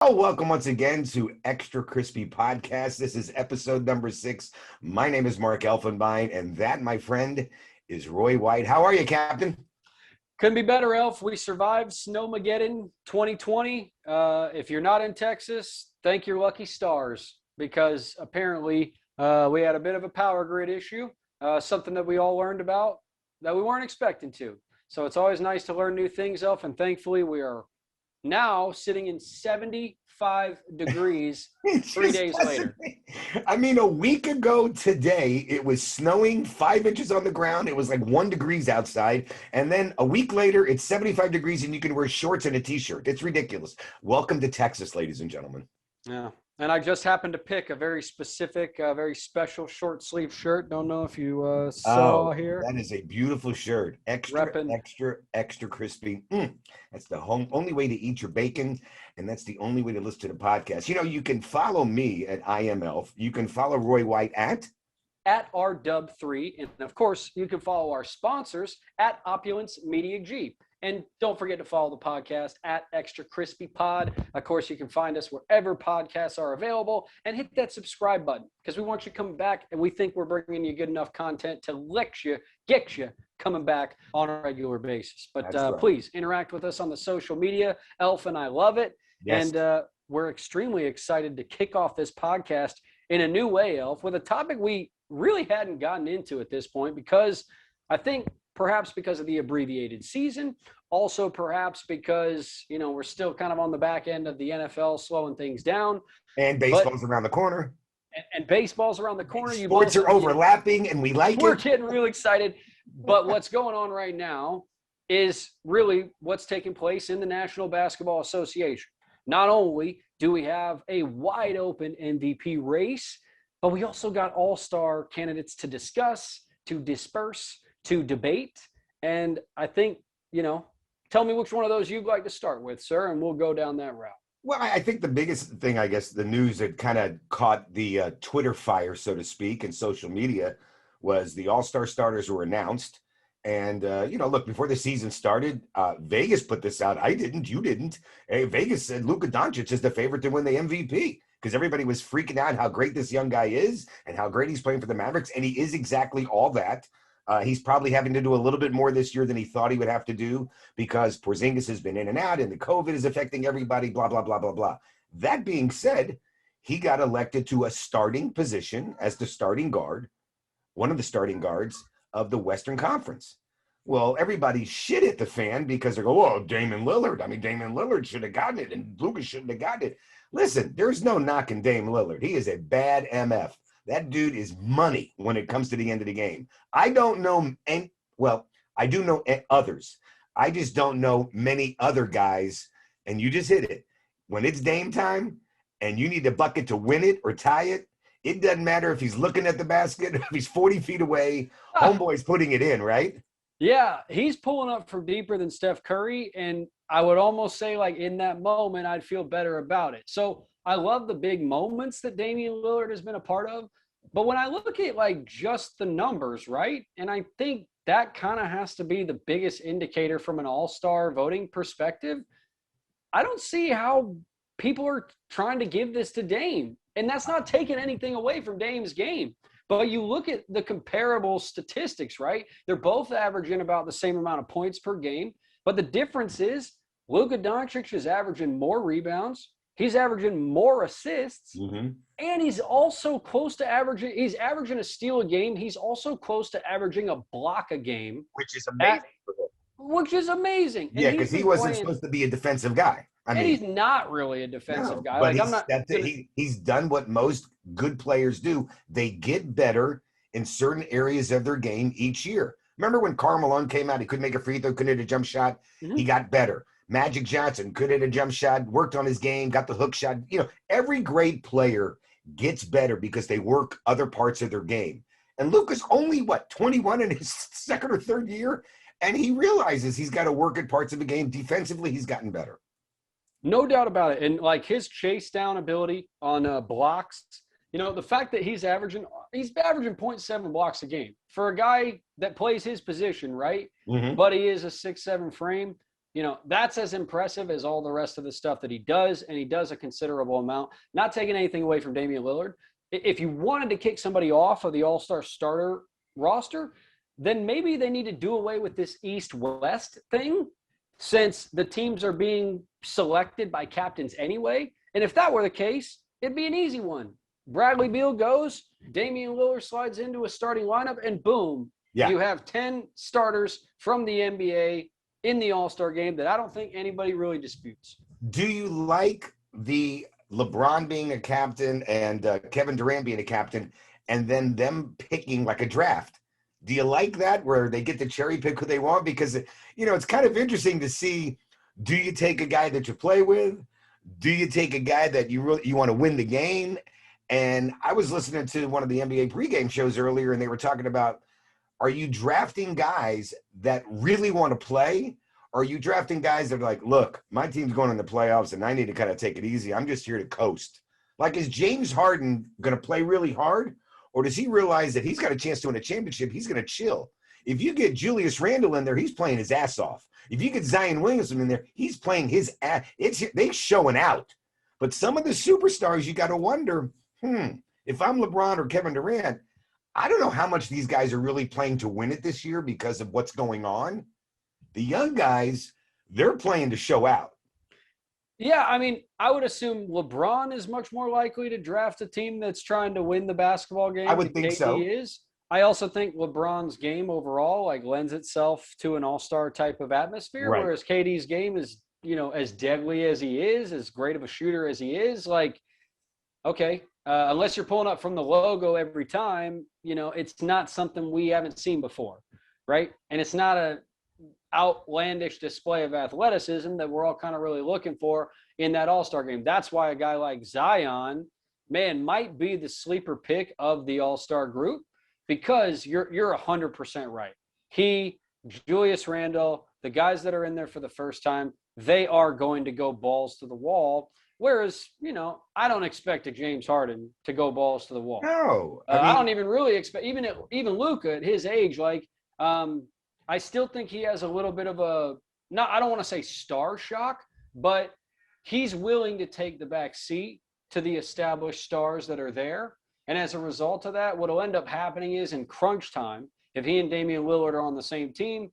Oh, welcome once again to Extra Crispy Podcast. This is episode number 6. My name is Mark Elfenbein, and that, my friend, is Roy White. How are you, Captain? Couldn't be better, Elf. We survived Snowmageddon 2020. If you're not in Texas, thank your lucky stars, because apparently we had a bit of a power grid issue, something that we all learned about that we weren't expecting to. So it's always nice to learn new things, Elf, and thankfully we are now sitting in 75 degrees 3 days later. I mean, a week ago today, it was snowing 5 inches on the ground. It was like 1 degrees outside. And then a week later, it's 75 degrees and you can wear shorts and a t-shirt. It's ridiculous. Welcome to Texas, ladies and gentlemen. Yeah. And I just happened to pick a very specific, very special short sleeve shirt. Don't know if you saw here. That is a beautiful shirt. Extra crispy. That's the only way to eat your bacon, and that's the only way to listen to the podcast. You know, you can follow me at IMElf. You can follow Roy White at RDub3. And of course, you can follow our sponsors at Opulence Media G. And don't forget to follow the podcast at Extra Crispy Pod. Of course, you can find us wherever podcasts are available, and hit that subscribe button, because we want you coming back, and we think we're bringing you good enough content to get you coming back on a regular basis. But right. Please interact with us on the social media. Elf and I love it. Yes. And we're extremely excited to kick off this podcast in a new way, Elf, with a topic we really hadn't gotten into at this point, because I think perhaps because of the abbreviated season, also perhaps because, you know, we're still kind of on the back end of the NFL slowing things down. And baseball's around the corner. And baseball's around the corner. Sports are overlapping, and we like it. We're getting really excited. But what's going on right now is really what's taking place in the National Basketball Association. Not only do we have a wide open MVP race, but we also got all-star candidates to discuss, to disperse, to debate. And I think, you know, tell me which one of those you'd like to start with, sir, and we'll go down that route. Well, I think the biggest thing, I guess, the news that kind of caught the Twitter fire, so to speak, and social media was the all-star starters were announced. And, you know, look, before the season started, Vegas put this out. I didn't. You didn't. Hey, Vegas said Luka Doncic is the favorite to win the MVP, because everybody was freaking out how great this young guy is and how great he's playing for the Mavericks. And he is exactly all that. He's probably having to do a little bit more this year than he thought he would have to do, because Porzingis has been in and out and the COVID is affecting everybody, blah, blah, blah, blah, blah. That being said, he got elected to a starting position as the starting guard, one of the starting guards of the Western Conference. Well, everybody shit at the fan because they go, oh, Damian Lillard. I mean, Damian Lillard should have gotten it and Luka shouldn't have gotten it. Listen, there's no knocking Dame Lillard. He is a bad MF. That dude is money when it comes to the end of the game. I don't know any, well, I do know others. I just don't know many other guys, and you just hit it. When it's Dame time and you need a bucket to win it or tie it, it doesn't matter if he's looking at the basket, if he's 40 feet away, homeboy's putting it in, right? Yeah, he's pulling up from deeper than Steph Curry, and I would almost say, like, in that moment, I'd feel better about it. So I love the big moments that Damian Lillard has been a part of. But when I look at, like, just the numbers, right, and I think that kind of has to be the biggest indicator from an all-star voting perspective, I don't see how people are trying to give this to Dame. And that's not taking anything away from Dame's game. But you look at the comparable statistics, right? They're both averaging about the same amount of points per game. But the difference is Luka Doncic is averaging more rebounds. He's averaging more assists. Mm-hmm. And he's also close to averaging – he's averaging a steal a game. He's also close to averaging a block a game. Which is amazing. Which is amazing. Yeah, because he wasn't supposed to be a defensive guy. I mean, he's not really a defensive guy. But he's done what most good players do. They get better in certain areas of their game each year. Remember when Karl Malone came out, he couldn't make a free throw, couldn't hit a jump shot. Mm-hmm. He got better. Magic Johnson couldn't hit a jump shot, worked on his game, got the hook shot. You know, every great player gets better because they work other parts of their game. And Luka's only, 21 in his second or third year? And he realizes he's got to work at parts of the game. Defensively, he's gotten better. No doubt about it. And like his chase down ability on blocks, you know, the fact that he's averaging 0.7 blocks a game for a guy that plays his position, right? Mm-hmm. But he is a 6'7" frame. that's as impressive as all the rest of the stuff that he does, and he does a considerable amount. Not taking anything away from Damian Lillard. If you wanted to kick somebody off of the All-Star starter roster, then maybe they need to do away with this East-West thing, since the teams are being selected by captains anyway. And if that were the case, it'd be an easy one. Bradley Beal goes, Damian Lillard slides into a starting lineup, and boom, you have 10 starters from the NBA in the All-Star game that I don't think anybody really disputes. Do you like the LeBron being a captain and Kevin Durant being a captain, and then them picking like a draft? Do you like that, where they get to cherry pick who they want? Because, it's kind of interesting to see, do you take a guy that you play with? Do you take a guy that you want to win the game? And I was listening to one of the NBA pregame shows earlier, and they were talking about, are you drafting guys that really want to play? Or are you drafting guys that are like, look, my team's going in the playoffs and I need to kind of take it easy. I'm just here to coast. Like, is James Harden going to play really hard? Or does he realize that he's got a chance to win a championship? He's going to chill. If you get Julius Randle in there, he's playing his ass off. If you get Zion Williamson in there, he's playing his ass. They're showing out. But some of the superstars, you got to wonder, if I'm LeBron or Kevin Durant, I don't know how much these guys are really playing to win it this year because of what's going on. The young guys, they're playing to show out. Yeah, I mean, I would assume LeBron is much more likely to draft a team that's trying to win the basketball game. I would think so. Is. I also think LeBron's game overall lends itself to an all-star type of atmosphere, right. Whereas KD's game is, as deadly as he is, as great of a shooter as he is, okay, unless you're pulling up from the logo every time, it's not something we haven't seen before, right? And it's not a outlandish display of athleticism that we're all kind of really looking for in that all-star game. That's why a guy like Zion, might be the sleeper pick of the all-star group, because you're 100% right. He, Julius Randle, the guys that are in there for the first time, they are going to go balls to the wall. Whereas, I don't expect a James Harden to go balls to the wall. No, I don't even really expect, even Luka at his age, I still think he has a little bit of I don't want to say star shock, but he's willing to take the back seat to the established stars that are there. And as a result of that, what will end up happening is, in crunch time, if he and Damian Lillard are on the same team,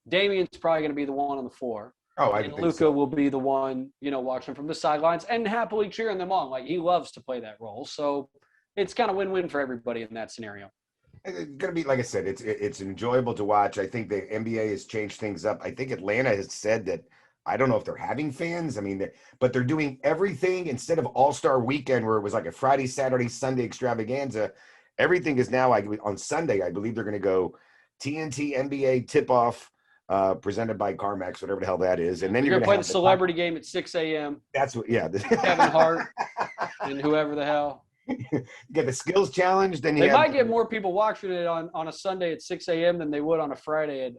Damian's probably going to be the one on the floor. And Luka will be the one, watching from the sidelines and happily cheering them on. He loves to play that role. So it's kind of win-win for everybody in that scenario. It's going to be, like I said, it's enjoyable to watch. I think the NBA has changed things up. I think Atlanta has said that, I don't know if they're having fans. But they're doing everything instead of All-Star Weekend, where it was like a Friday, Saturday, Sunday extravaganza. Everything is now, on Sunday, I believe they're going to go TNT NBA tip-off, presented by CarMax, whatever the hell that is. And then you're going to play the celebrity game at 6 a.m. That's what, yeah. Kevin Hart and whoever the hell. Get the skills challenge. Then they might get more people watching it on a Sunday at 6 a.m. than they would on a Friday at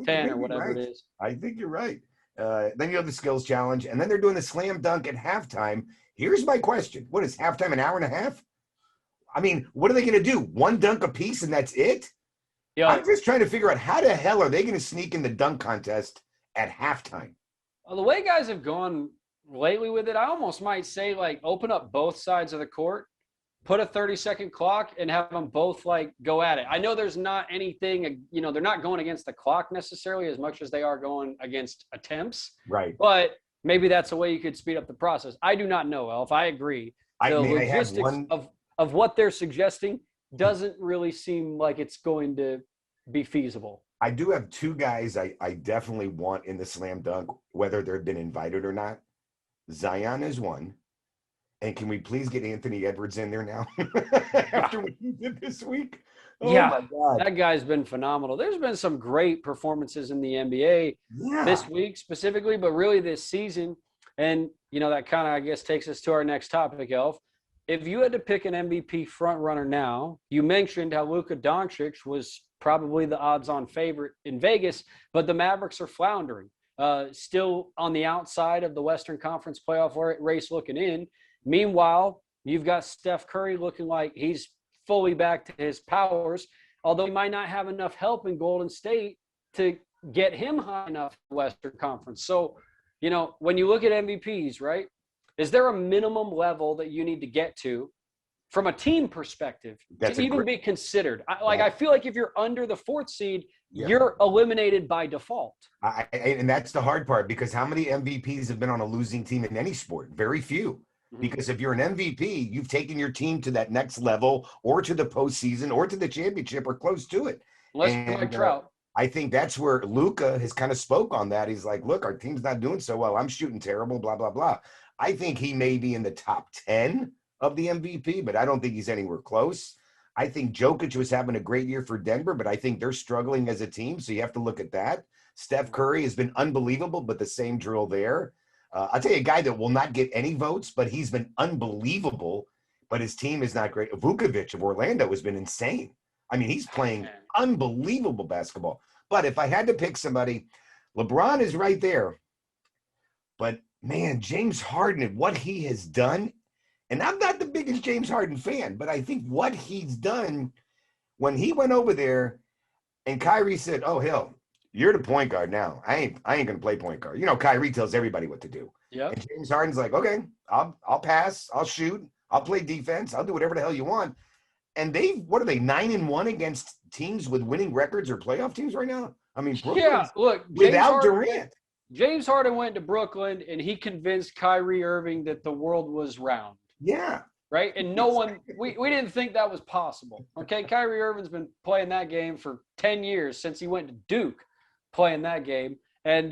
10 or whatever it is. I think you're right. Then you have the skills challenge, and then they're doing the slam dunk at halftime. Here's my question. What is halftime, an hour and a half? What are they going to do? One dunk a piece and that's it? Yeah. I'm just trying to figure out, how the hell are they going to sneak in the dunk contest at halftime? Well, the way guys have gone lately with it, I almost might say, open up both sides of the court, put a 30-second clock, and have them both go at it. I know there's not anything, they're not going against the clock necessarily as much as they are going against attempts. Right. But maybe that's a way you could speed up the process. I do not know, Elf. I agree. The logistics of what they're suggesting doesn't really seem like it's going to be feasible. I do have two guys I definitely want in the slam dunk, whether they've been invited or not. Zion is one. And can we please get Anthony Edwards in there now after what he did this week? Oh, yeah, my God. That guy's been phenomenal. There's been some great performances in the NBA this week specifically, but really this season. And, that kind of, I guess, takes us to our next topic, Elf. If you had to pick an MVP front runner now, you mentioned how Luka Doncic was probably the odds-on favorite in Vegas, but the Mavericks are floundering, still on the outside of the Western Conference playoff race looking in. Meanwhile, you've got Steph Curry looking like he's fully back to his powers, although he might not have enough help in Golden State to get him high enough in the Western Conference. So, when you look at MVPs, right, is there a minimum level that you need to get to from a team perspective to even be considered? I feel like if you're under the 4th seed, you're eliminated by default. And that's the hard part, because how many MVPs have been on a losing team in any sport? Very few. Because if you're an MVP, you've taken your team to that next level, or to the postseason, or to the championship, or close to it. Unless you're like Trout. I think that's where Luka has kind of spoke on that. He's like, look, our team's not doing so well. I'm shooting terrible, blah, blah, blah. I think he may be in the top 10 of the MVP, but I don't think he's anywhere close. I think Jokic was having a great year for Denver, but I think they're struggling as a team, so you have to look at that. Steph Curry has been unbelievable, but the same drill there. I'll tell you a guy that will not get any votes, but he's been unbelievable, but his team is not great. Vukovic of Orlando has been insane. I mean, he's playing unbelievable basketball. But if I had to pick somebody, LeBron is right there. But, man, James Harden and what he has done, and I'm not the biggest James Harden fan, but I think what he's done when he went over there and Kyrie said, oh, hell, you're the point guard now. I ain't going to play point guard. Kyrie tells everybody what to do. Yep. And James Harden's like, okay, I'll pass. I'll shoot. I'll play defense. I'll do whatever the hell you want. And what are they, 9-1 against teams with winning records or playoff teams right now? I mean, look, without Durant. James Harden went to Brooklyn and he convinced Kyrie Irving that the world was round. Yeah. Right? And no one, we didn't think that was possible. Okay. Kyrie Irving's been playing that game for 10 years since he went to Duke playing that game. And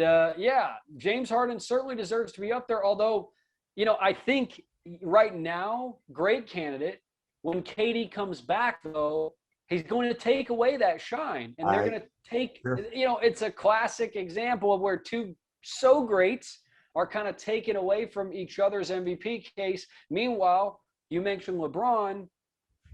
James Harden certainly deserves to be up there. Although, I think right now, great candidate. When KD comes back, though, he's going to take away that shine. And they're going to take, it's a classic example of where two so greats are kind of taken away from each other's MVP case. Meanwhile, you mentioned LeBron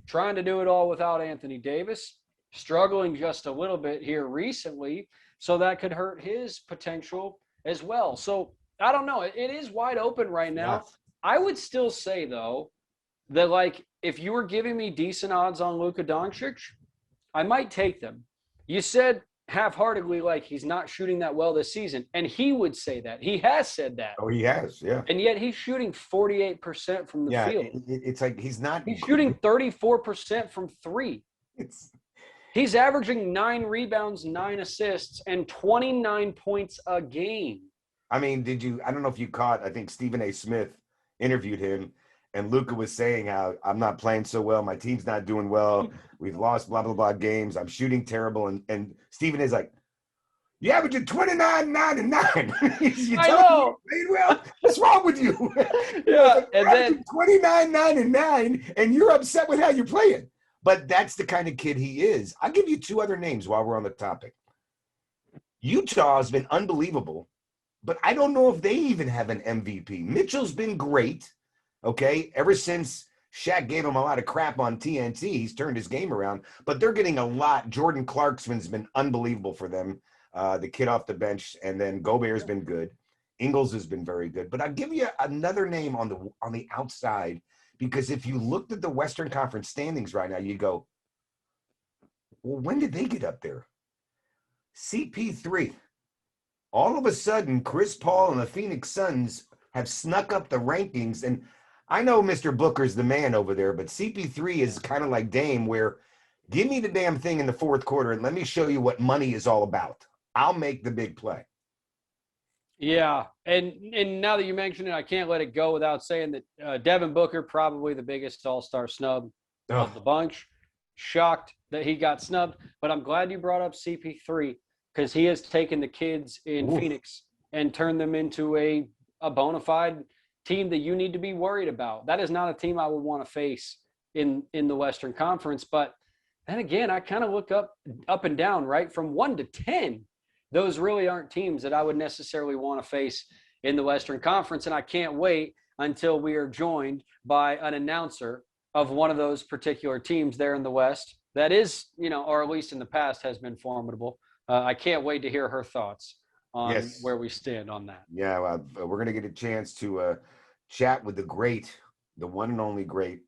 trying to do it all without Anthony Davis, struggling just a little bit here recently. So that could hurt his potential as well. So I don't know. It is wide open right now. Yes. I would still say, though, that if you were giving me decent odds on Luka Doncic, I might take them. You said half-heartedly he's not shooting that well this season, and he would say that. He has said that. Oh, he has, yeah. And yet he's shooting 48% from the field. It's like he's not. He's shooting 34% from 3. He's averaging 9 rebounds, 9 assists, and 29 points a game. I mean, I don't know if you caught, I think Stephen A. Smith interviewed him, and Luka was saying how I'm not playing so well. My team's not doing well. We've lost blah, blah, blah games. I'm shooting terrible. And Stephen is like, you averaging 29, 9, and 9. I know. Well, what's wrong with you? Yeah. And then 29, 9, and 9, and you're upset with how you're playing. But that's the kind of kid he is. I'll give you 2 other names while we're on the topic. Utah has been unbelievable, but I don't know if they even have an MVP. Mitchell's been great. Okay, ever since Shaq gave him a lot of crap on TNT, he's turned his game around, but they're getting a lot. Jordan Clarkson's been unbelievable for them, the kid off the bench, and then Gobert's been good. Ingles has been very good. But I'll give you another name on the outside, because if you looked at the Western Conference standings right now, you go, well, when did they get up there? CP3. All of a sudden, Chris Paul and the Phoenix Suns have snuck up the rankings, and I know Mr. Booker's the man over there, but CP3 is kind of like Dame, where give me the damn thing in the 4th quarter and let me show you what money is all about. I'll make the big play. Yeah, and now that you mention it, I can't let it go without saying that Devin Booker, probably the biggest all-star snub of the bunch. Shocked that he got snubbed, but I'm glad you brought up CP3, because he has taken the kids in Phoenix and turned them into a bona fide team that you need to be worried about. That is not a team I would want to face in the Western Conference. But then again, I kind of look up and down, right? From 1 to 10, those really aren't teams that I would necessarily want to face in the Western Conference. And I can't wait until we are joined by an announcer of one of those particular teams there in the West that is, or at least in the past has been formidable. I can't wait to hear her thoughts on where we stand on that. Yeah, we're going to get a chance to chat with the one and only great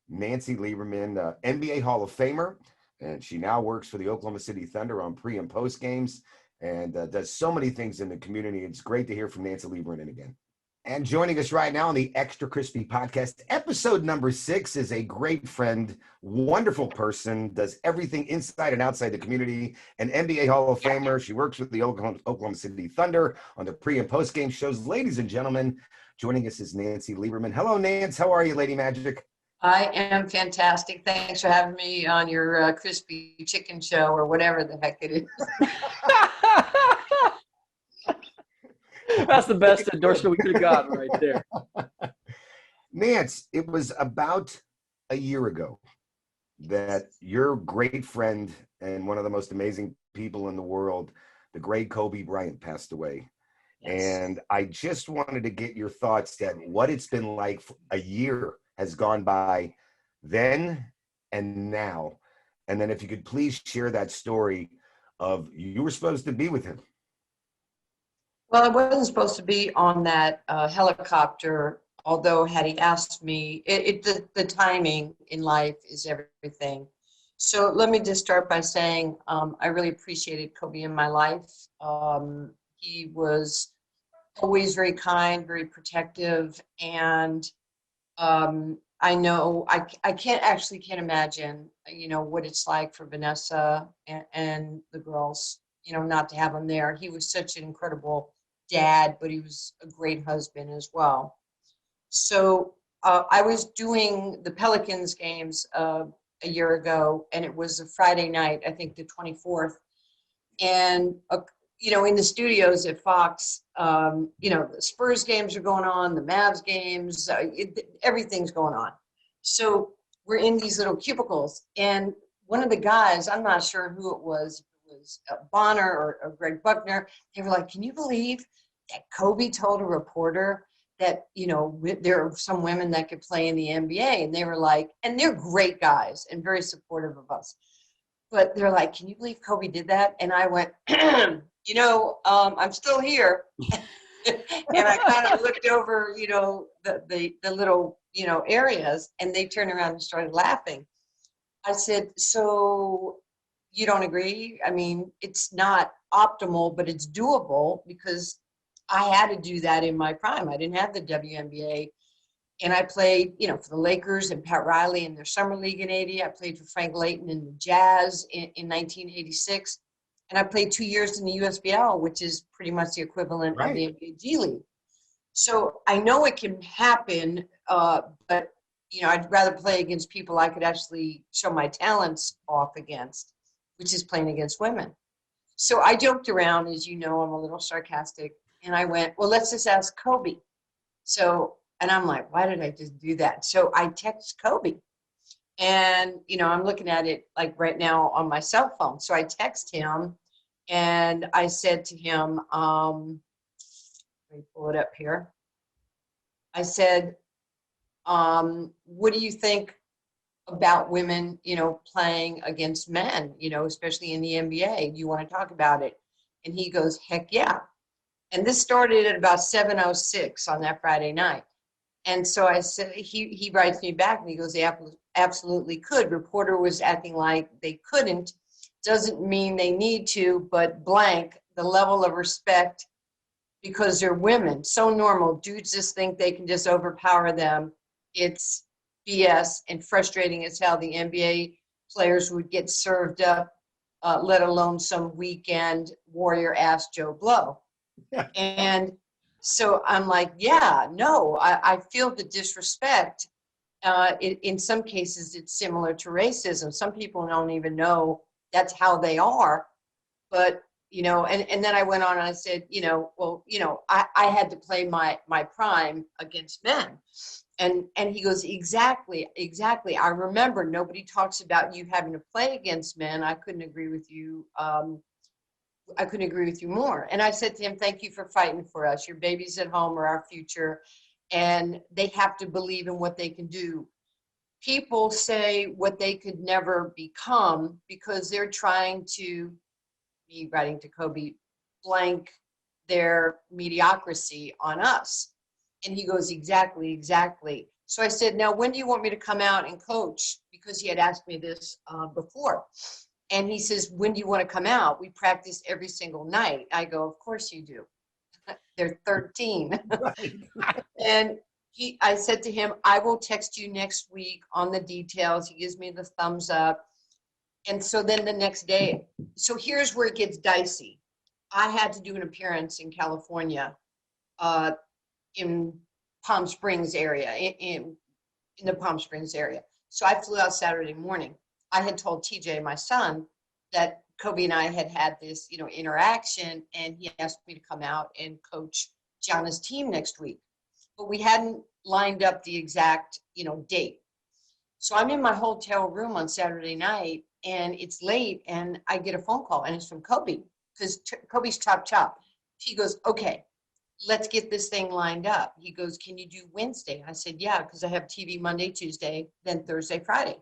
Nancy Lieberman, NBA Hall of Famer, and she now works for the Oklahoma City Thunder on pre- and post games. and does so many things in the community. It's great to hear from Nancy Lieberman again. And joining us right now on the Extra Crispy podcast, episode number 6, is a great friend, wonderful person, does everything inside and outside the community, an NBA Hall of Famer. She works with the Oklahoma City Thunder on the pre- and post-game shows. Ladies and gentlemen, joining us is Nancy Lieberman. Hello, Nance. How are you, Lady Magic? I am fantastic. Thanks for having me on your crispy chicken show or whatever the heck it is. That's the best endorsement we could have gotten right there. Nance, it was about a year ago that your great friend and one of the most amazing people in the world, the great Kobe Bryant, passed away. Yes. And I just wanted to get your thoughts that what it's been like. A year has gone by then and now. And then if you could please share that story of you were supposed to be with him. Well, I wasn't supposed to be on that helicopter, although had he asked me, the timing in life is everything. So let me just start by saying I really appreciated Kobe in my life. He was always very kind, very protective, and I know I can't imagine, what it's like for Vanessa and the girls, not to have him there. He was such an incredible dad, but he was a great husband as well. So I was doing the Pelicans games a year ago, and it was a Friday night, I think the 24th. And, in the studios at Fox, the Spurs games are going on, the Mavs games, everything's going on. So we're in these little cubicles, and one of the guys, I'm not sure who it was Bonner or Greg Buckner, they were like, can you believe that Kobe told a reporter that, there are some women that could play in the NBA? And they were like, and they're great guys and very supportive of us. But they're like, can you believe Kobe did that? And I went, I'm still here. And I kind of looked over, the little, areas, and they turned around and started laughing. I said, so you don't agree? I mean, it's not optimal, but it's doable, because I had to do that in my prime. I didn't have the WNBA. And I played, for the Lakers and Pat Riley in their summer league in 80. I played for Frank Layton in the Jazz in 1986. And I played 2 years in the USBL, which is pretty much the equivalent of the NBA G League. So I know it can happen, but, I'd rather play against people I could actually show my talents off against, which is playing against women. So I joked around, as you know, I'm a little sarcastic. And I went, well, let's just ask Kobe. And I'm like, why did I just do that? So I text Kobe. And, I'm looking at it like right now on my cell phone. So I text him and I said to him, let me pull it up here. I said, what do you think about women, playing against men, especially in the NBA? Do you want to talk about it? And he goes, heck yeah. And this started at about 7:06 on that Friday night. And so I said, he writes me back and he goes, they absolutely could. Reporter was acting like they couldn't. Doesn't mean they need to, but blank, the level of respect, because they're women. So normal. Dudes just think they can just overpower them. It's BS and frustrating as hell. The NBA players would get served up, let alone some weekend warrior ass Joe Blow. And so I'm like, yeah, no, I feel the disrespect. In some cases, it's similar to racism. Some people don't even know that's how they are. But, and then I went on and I said, I had to play my prime against men. And he goes, exactly. I remember nobody talks about you having to play against men. I couldn't agree with you. I couldn't agree with you more. And I said to him, thank you for fighting for us. Your babies at home are our future, and they have to believe in what they can do. People say what they could never become because they're trying to, me writing to Kobe, blank their mediocrity on us. And he goes, exactly. So I said, now, when do you want me to come out and coach? Because he had asked me this before. And he says, when do you want to come out? We practice every single night. I go, of course you do. They're 13. Right. And I said to him, I will text you next week on the details. He gives me the thumbs up. And so then the next day, so here's where it gets dicey. I had to do an appearance in California, in Palm Springs area, in the Palm Springs area. So I flew out Saturday morning. I had told TJ, my son, that Kobe and I had had this, interaction, and he asked me to come out and coach Gianna's team next week. But we hadn't lined up the exact, date. So I'm in my hotel room on Saturday night, and it's late, and I get a phone call, and it's from Kobe, because Kobe's chop. He goes, okay, let's get this thing lined up. He goes, can you do Wednesday? I said, yeah, because I have TV Monday, Tuesday, then Thursday, Friday.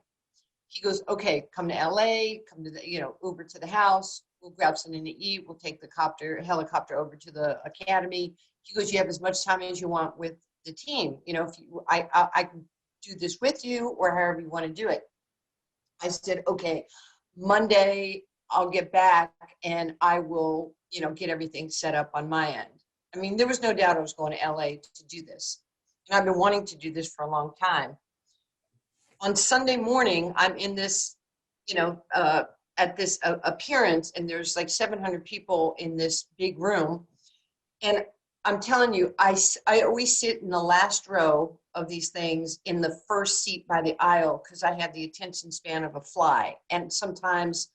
He goes, okay, come to LA, come to the, Uber to the house. We'll grab something to eat. We'll take the helicopter over to the academy. He goes, you have as much time as you want with the team. If I can do this with you, or however you want to do it. I said, okay, Monday I'll get back and I will, get everything set up on my end. I mean, there was no doubt I was going to LA to do this. And I've been wanting to do this for a long time. On Sunday morning, I'm in this, at this appearance, and there's like 700 people in this big room. And I'm telling you, I always sit in the last row of these things in the first seat by the aisle, because I have the attention span of a fly. And sometimes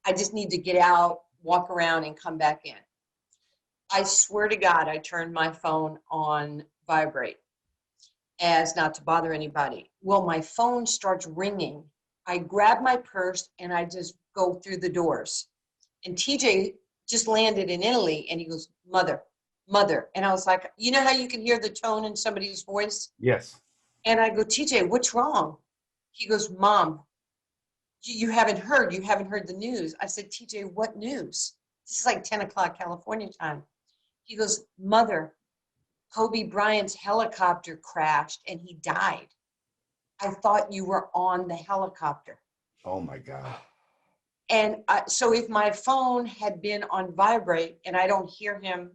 I just need to get out, walk around, and come back in. I swear to God, I turned my phone on vibrate as not to bother anybody. Well, my phone starts ringing. I grab my purse and I just go through the doors. And TJ just landed in Italy, and he goes, mother. And I was like, you know how you can hear the tone in somebody's voice? Yes. And I go, TJ, what's wrong? He goes, Mom, you haven't heard the news. I said, TJ, what news? This is like 10 o'clock California time. He goes, Mother, Kobe Bryant's helicopter crashed and he died. I thought you were on the helicopter. Oh my God. And so if my phone had been on vibrate and I don't hear him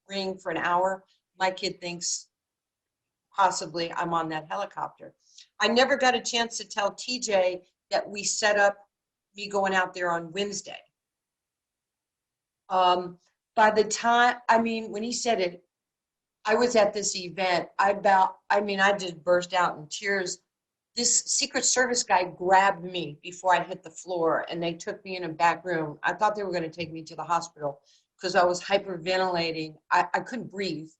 ring for an hour, my kid thinks possibly I'm on that helicopter. I never got a chance to tell TJ that we set up me going out there on Wednesday. By the time, when he said it, I was at this event. I just burst out in tears. This Secret Service guy grabbed me before I hit the floor, and they took me in a back room. I thought they were going to take me to the hospital because I was hyperventilating. I couldn't breathe.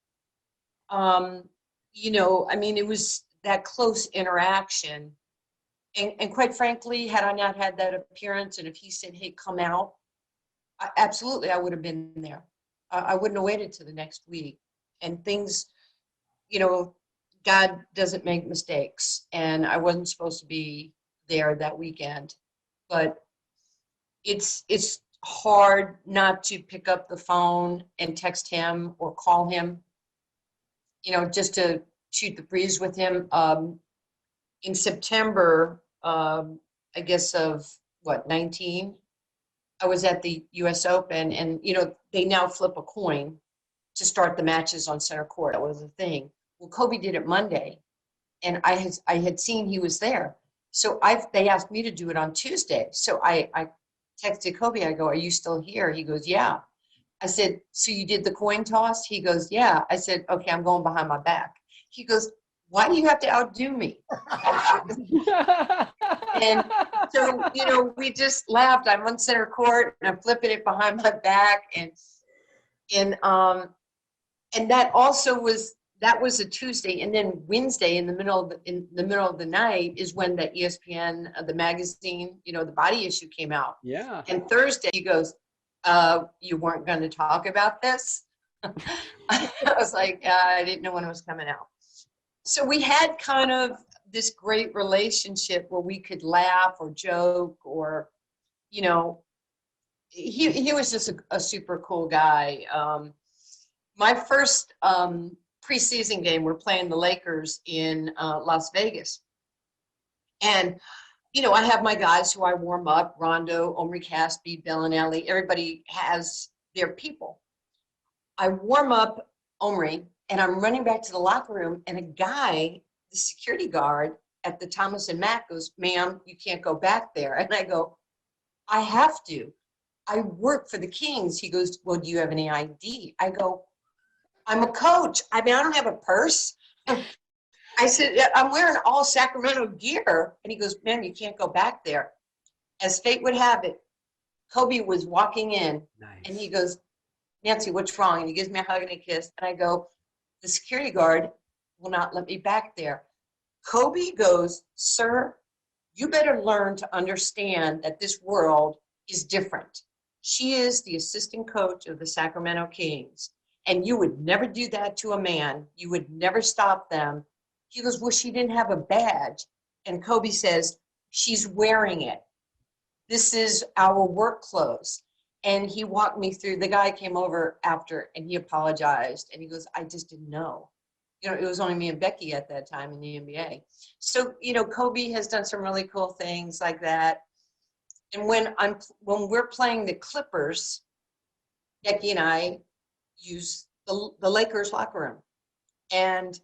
It was that close interaction. And quite frankly, had I not had that appearance, and if he said, hey, come out, absolutely, I would have been there. I wouldn't have waited till the next week. And things, God doesn't make mistakes. And I wasn't supposed to be there that weekend. But it's hard not to pick up the phone and text him or call him, just to shoot the breeze with him. In September, I guess of 19, I was at the US Open, and, they now flip a coin to start the matches on center court. That was the thing. Well, Kobe did it Monday, and I had seen he was there. So they asked me to do it on Tuesday. So I texted Kobe. I go, are you still here? He goes, yeah. I said, so you did the coin toss? He goes, yeah. I said, okay, I'm going behind my back. He goes, why do you have to outdo me? And so, we just laughed. I'm on center court and I'm flipping it behind my back. And that also was a Tuesday. And then Wednesday in the middle of the night is when the ESPN, the magazine, the Body Issue came out. Yeah. And Thursday he goes, you weren't going to talk about this? I was like, I didn't know when it was coming out. So we had kind of this great relationship where we could laugh or joke or, he was just a super cool guy. My first preseason game, we're playing the Lakers in Las Vegas. And, I have my guys who I warm up, Rondo, Omri Caspi, Bellinelli, everybody has their people. I warm up Omri, and I'm running back to the locker room, and a guy, the security guard at the Thomas and Mack goes, "Ma'am, you can't go back there." And I go, "I have to. I work for the Kings." He goes, "Well, do you have any ID?" I go, "I'm a coach. I mean, I don't have a purse." I said, "I'm wearing all Sacramento gear." And he goes, "Ma'am, you can't go back there." As fate would have it, Kobe was walking in, and he goes, "Nancy, what's wrong?" And he gives me a hug and a kiss. And I go, "The security guard will not let me back there." Kobe goes, "Sir, you better learn to understand that this world is different. She is the assistant coach of the Sacramento Kings, and you would never do that to a man. You would never stop them." He goes, "Well, she didn't have a badge." And Kobe says, "She's wearing it. This is our work clothes." And he walked me through. The guy came over after, and he apologized. And he goes, "I just didn't know. It was only me and Becky at that time in the NBA." So, Kobe has done some really cool things like that. And when we're playing the Clippers, Becky and I use the Lakers locker room. And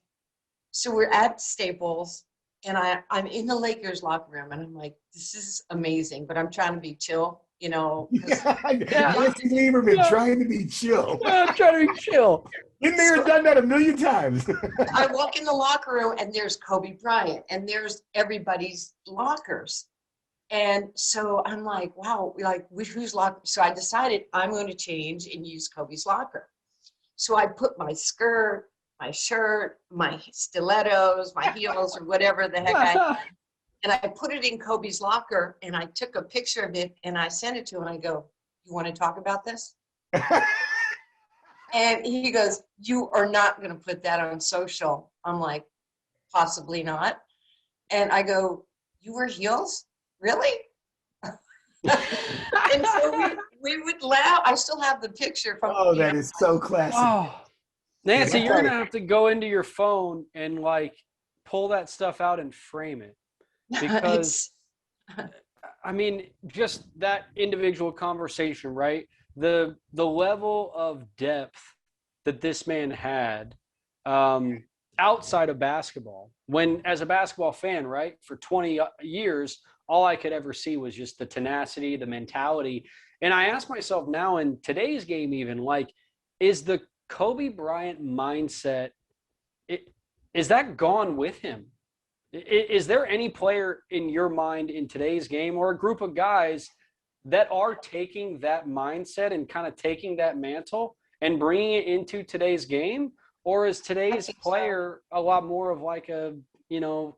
so we're at Staples, and I'm in the Lakers locker room, and I'm like, "This is amazing," but I'm trying to be chill, Nancy Lieberman trying to be chill. Yeah, I'm trying to be chill. Been there and done that a million times. I walk in the locker room, and there's Kobe Bryant, and there's everybody's lockers. And so I'm like, wow, whose locker? So I decided I'm going to change and use Kobe's locker. So I put my skirt, my shirt, my stilettos, my heels, or whatever the heck I had, and I put it in Kobe's locker, and I took a picture of it, and I sent it to him, and I go, "You want to talk about this?" And he goes, "You are not going to put that on social." I'm like, "Possibly not." And I go, "You wear heels? Really?" And so we would laugh. I still have the picture from. Oh, that is so classic. Oh, Nancy, you're gonna have to go into your phone and pull that stuff out and frame it, because I mean, just that individual conversation, right? The level of depth that this man had outside of basketball. When, as a basketball fan, right, for 20 years, all I could ever see was just the tenacity, the mentality. And I ask myself now in today's game, even is the Kobe Bryant mindset, is that gone with him? Is there any player in your mind in today's game, or a group of guys that are taking that mindset and kind of taking that mantle and bringing it into today's game? Or is today's player a lot more of a,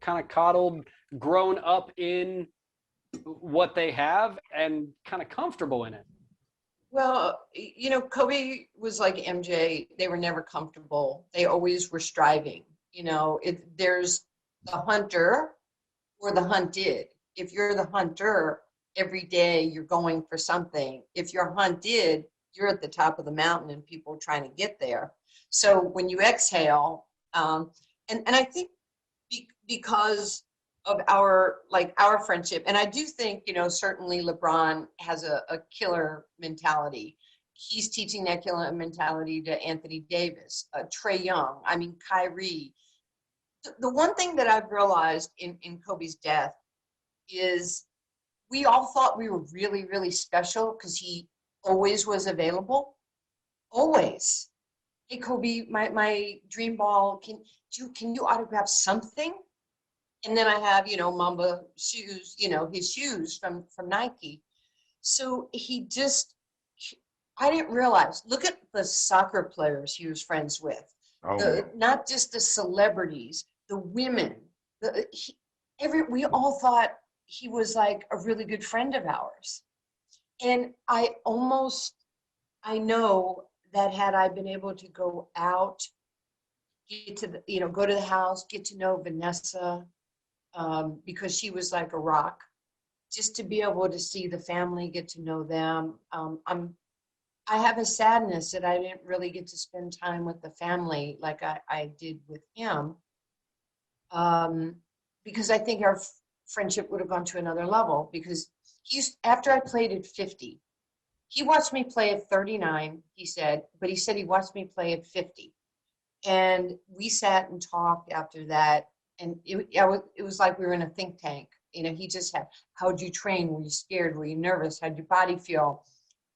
kind of coddled, grown up in what they have and kind of comfortable in it? Well, Kobe was like MJ. They were never comfortable. They always were striving. There's the hunter or the hunted. If you're the hunter, every day you're going for something. If you're hunted, you're at the top of the mountain and people are trying to get there. So when you exhale, and I think because of our friendship, and I do think, certainly LeBron has a killer mentality. He's teaching that killer mentality to Anthony Davis, Trae Young, Kyrie. The one thing that I've realized in Kobe's death is we all thought we were really, really special because he always was available. Always. "Hey, Kobe, my dream ball, can you autograph something?" And then I have, Mamba shoes, his shoes from Nike. So I didn't realize, look at the soccer players he was friends with. Not just the celebrities, the women, we all thought he was like a really good friend of ours. And I know that had I been able to go out, get to go to the house, get to know Vanessa, because she was like a rock, just to be able to see the family, get to know them. I have a sadness that I didn't really get to spend time with the family like I did with him, because I think our friendship would have gone to another level, because after I played at 50, he watched me play at 39, he said, but he said he watched me play at 50. And we sat and talked after that. And it was like we were in a think tank. You know, he just had, how'd you train? Were you scared? Were you nervous? How'd your body feel?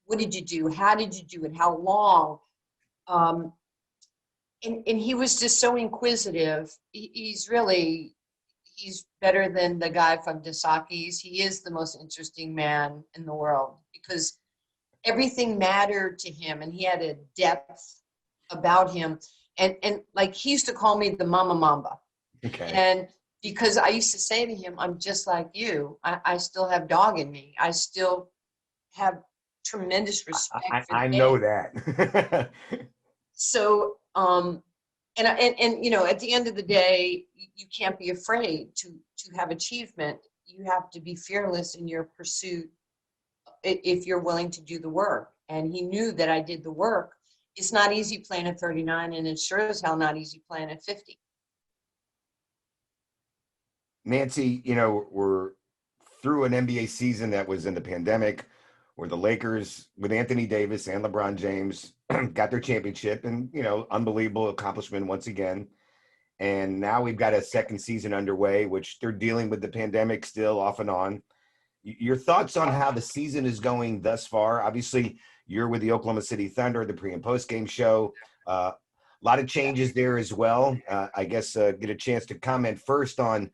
What did you do? How did you do it? How long? And he was just so inquisitive. He's better than the guy from Dasaki's. He is the most interesting man in the world, because everything mattered to him, and he had a depth about him. And like, he used to call me the Mama Mamba. Okay. And because I used to say to him, I'm just like you. I still have dog in me. I still have tremendous respect for the I game. know that. So, and you know, at the end of the day, you can't be afraid to have achievement. You have to be fearless in your pursuit if you're willing to do the work. And he knew that I did the work. It's not easy playing at 39, and it's sure as hell not easy playing at 50. Nancy, you know, we're through an NBA season that was in the pandemic, where the Lakers with Anthony Davis and LeBron James got their championship, and, you know, unbelievable accomplishment once again. And now we've got a second season underway, which they're dealing with the pandemic still off and on. Your thoughts on how the season is going thus far? Obviously, you're with the Oklahoma City Thunder, the pre and post game show. A lot of changes there as well. I guess get a chance to comment first on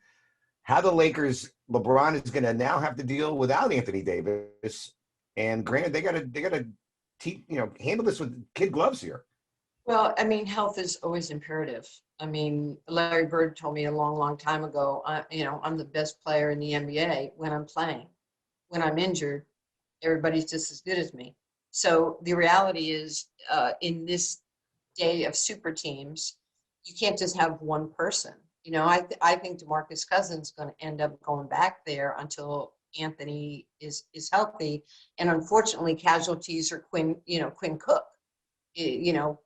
how the Lakers, LeBron is going to now have to deal without Anthony Davis. And granted, they got to handle this with kid gloves here. Well, I mean, health is always imperative. I mean, Larry Bird told me a long, long time ago, you know, I'm the best player in the NBA when I'm playing. When I'm injured, everybody's just as good as me. So the reality is, in this day of super teams, you can't just have one person. You know, I think DeMarcus Cousins is going to end up going back there until Anthony is healthy. And unfortunately, casualties are Quinn Cook. You know,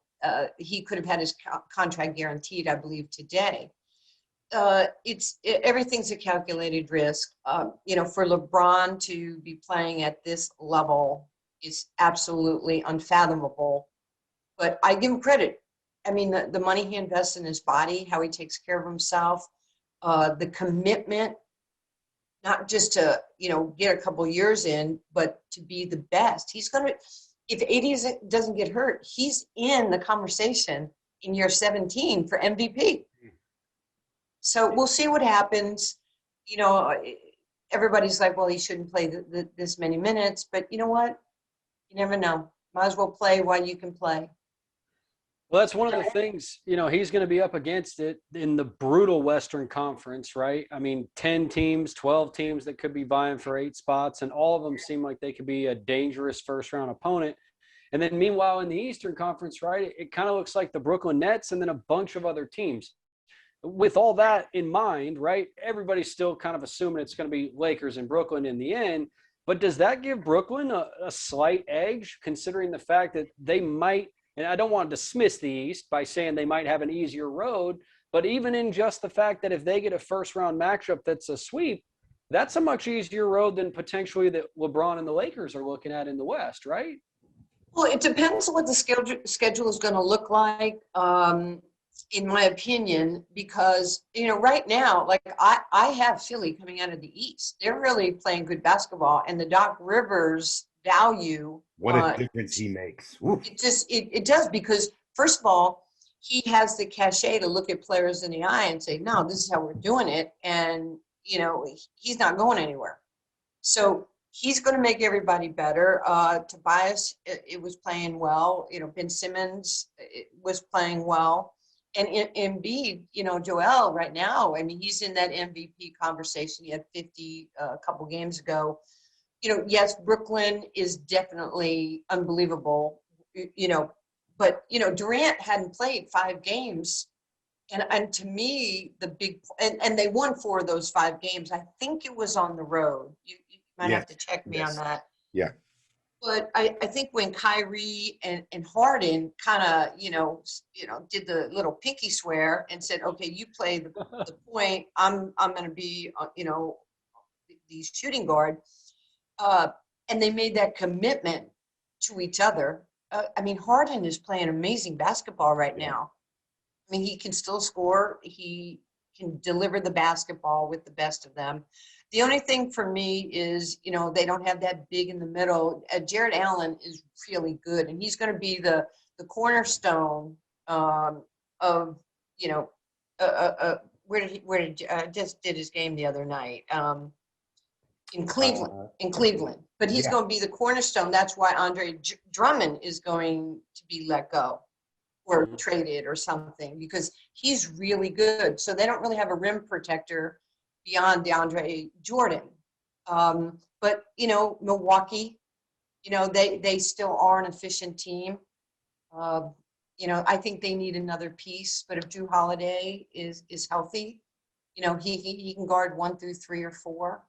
he could have had his contract guaranteed, I believe, today. Everything's a calculated risk. You know, for LeBron to be playing at this level is absolutely unfathomable. But I give him credit. I mean, the money he invests in his body, how he takes care of himself, the commitment, not just to, you know, get a couple years in, but to be the best. He's going to, if AD doesn't get hurt, he's in the conversation in year 17 for MVP. So we'll see what happens. You know, everybody's like, well, he shouldn't play this many minutes. But you know what? You never know. Might as well play while you can play. Well, that's one of the things, you know, he's going to be up against it in the brutal Western Conference, right? I mean, 10 teams, 12 teams that could be vying for 8 spots, and all of them seem like they could be a dangerous first-round opponent. And then meanwhile, in the Eastern Conference, right, it kind of looks like the Brooklyn Nets and then a bunch of other teams. With all that in mind, right, everybody's still kind of assuming it's going to be Lakers and Brooklyn in the end. But does that give Brooklyn a slight edge, considering the fact that they might, and I don't want to dismiss the East by saying they might have an easier road, but even in just the fact that if they get a first-round matchup that's a sweep, that's a much easier road than potentially that LeBron and the Lakers are looking at in the West, right? Well, it depends on what the schedule is going to look like. In my opinion, because, you know, right now, like I have Philly coming out of the East. They're really playing good basketball, and the Doc Rivers value. What a difference he makes. It does, because first of all, he has the cachet to look at players in the eye and say, no, this is how we're doing it. And, you know, he's not going anywhere. So he's going to make everybody better. Tobias, it was playing well. You know, Ben Simmons was playing well. And Embiid, you know, Joel right now, I mean, he's in that MVP conversation. He had 50 a couple games ago. You know, yes, Brooklyn is definitely unbelievable, you know, but, you know, Durant hadn't played 5 games. And to me, the big, and they won 4 of those 5 games. I think it was on the road. You might have to check me on that. Yeah. But I think when Kyrie and Harden kind of, you know, did the little pinky swear and said, okay, you play the point, I'm going to be, you know, the shooting guard, and they made that commitment to each other. I mean, Harden is playing amazing basketball right now. I mean, he can still score. He can deliver the basketball with the best of them. The only thing for me is, they don't have that big in the middle. Jared Allen is really good, and he's going to be the cornerstone of, where did just did his game the other night in Cleveland. But he's going to be the cornerstone. That's why Andre Drummond is going to be let go or traded or something, because he's really good. So they don't really have a rim protector beyond DeAndre Jordan. But, Milwaukee, they still are an efficient team. I think they need another piece, but if Drew Holiday is healthy, he can guard 1 through 3 or 4.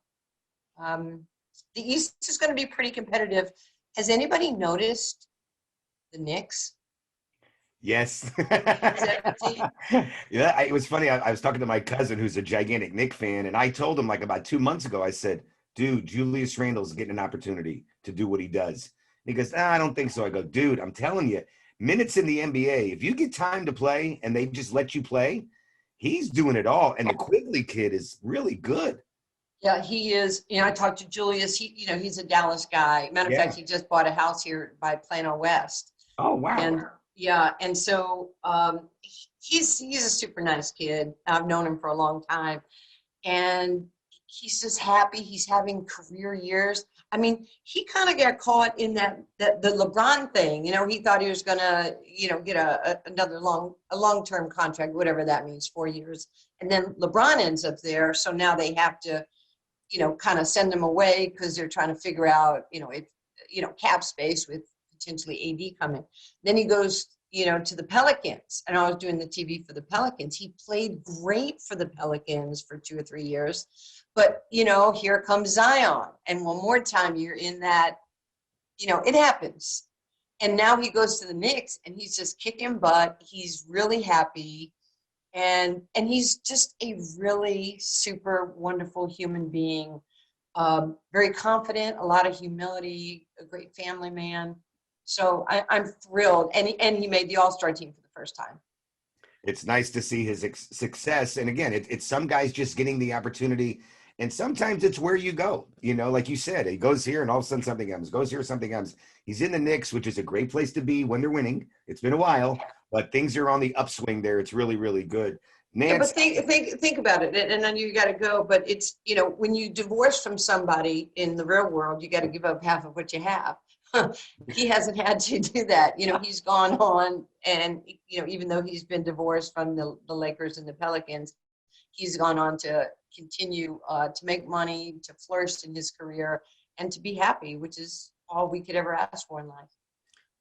The East is going to be pretty competitive. Has anybody noticed the Knicks? Yes. Yeah, it was funny. I was talking to my cousin who's a gigantic Knicks fan, and I told him like about 2 months ago, I said, dude, Julius Randle's getting an opportunity to do what he does. And he goes, I don't think so. I go, dude, I'm telling you, minutes in the NBA, if you get time to play and they just let you play, he's doing it all. And the Quigley kid is really good. Yeah, he is. I talked to Julius. He's a Dallas guy. Matter of fact, he just bought a house here by Plano West. Oh, wow. And and so he's a super nice kid. I've known him for a long time, and he's just happy. He's having career years. I mean, he kind of got caught in the LeBron thing. He thought he was gonna, get another long-term contract, whatever that means, 4 years, and then LeBron ends up there. So now they have to, kind of send him away because they're trying to figure out, cap space with potentially AD coming. Then he goes, to the Pelicans, and I was doing the TV for the Pelicans. He played great for the Pelicans for 2 or 3 years, but here comes Zion, and one more time you're in that, it happens. And now he goes to the Knicks, and he's just kicking butt. He's really happy, and he's just a really super wonderful human being. Very confident, a lot of humility, a great family man. So I'm thrilled. And he made the All-Star team for the first time. It's nice to see his success. And again, it's some guys just getting the opportunity. And sometimes it's where you go. Like you said, he goes here and all of a sudden something happens. Goes here, something happens. He's in the Knicks, which is a great place to be when they're winning. It's been a while, but things are on the upswing there. It's really, really good. Nance, yeah, but think about it, and then you got to go. But it's when you divorce from somebody in the real world, you got to give up half of what you have. He hasn't had to do that. He's gone on, and even though he's been divorced from the Lakers and the Pelicans, he's gone on to continue to make money, to flourish in his career, and to be happy, which is all we could ever ask for in life.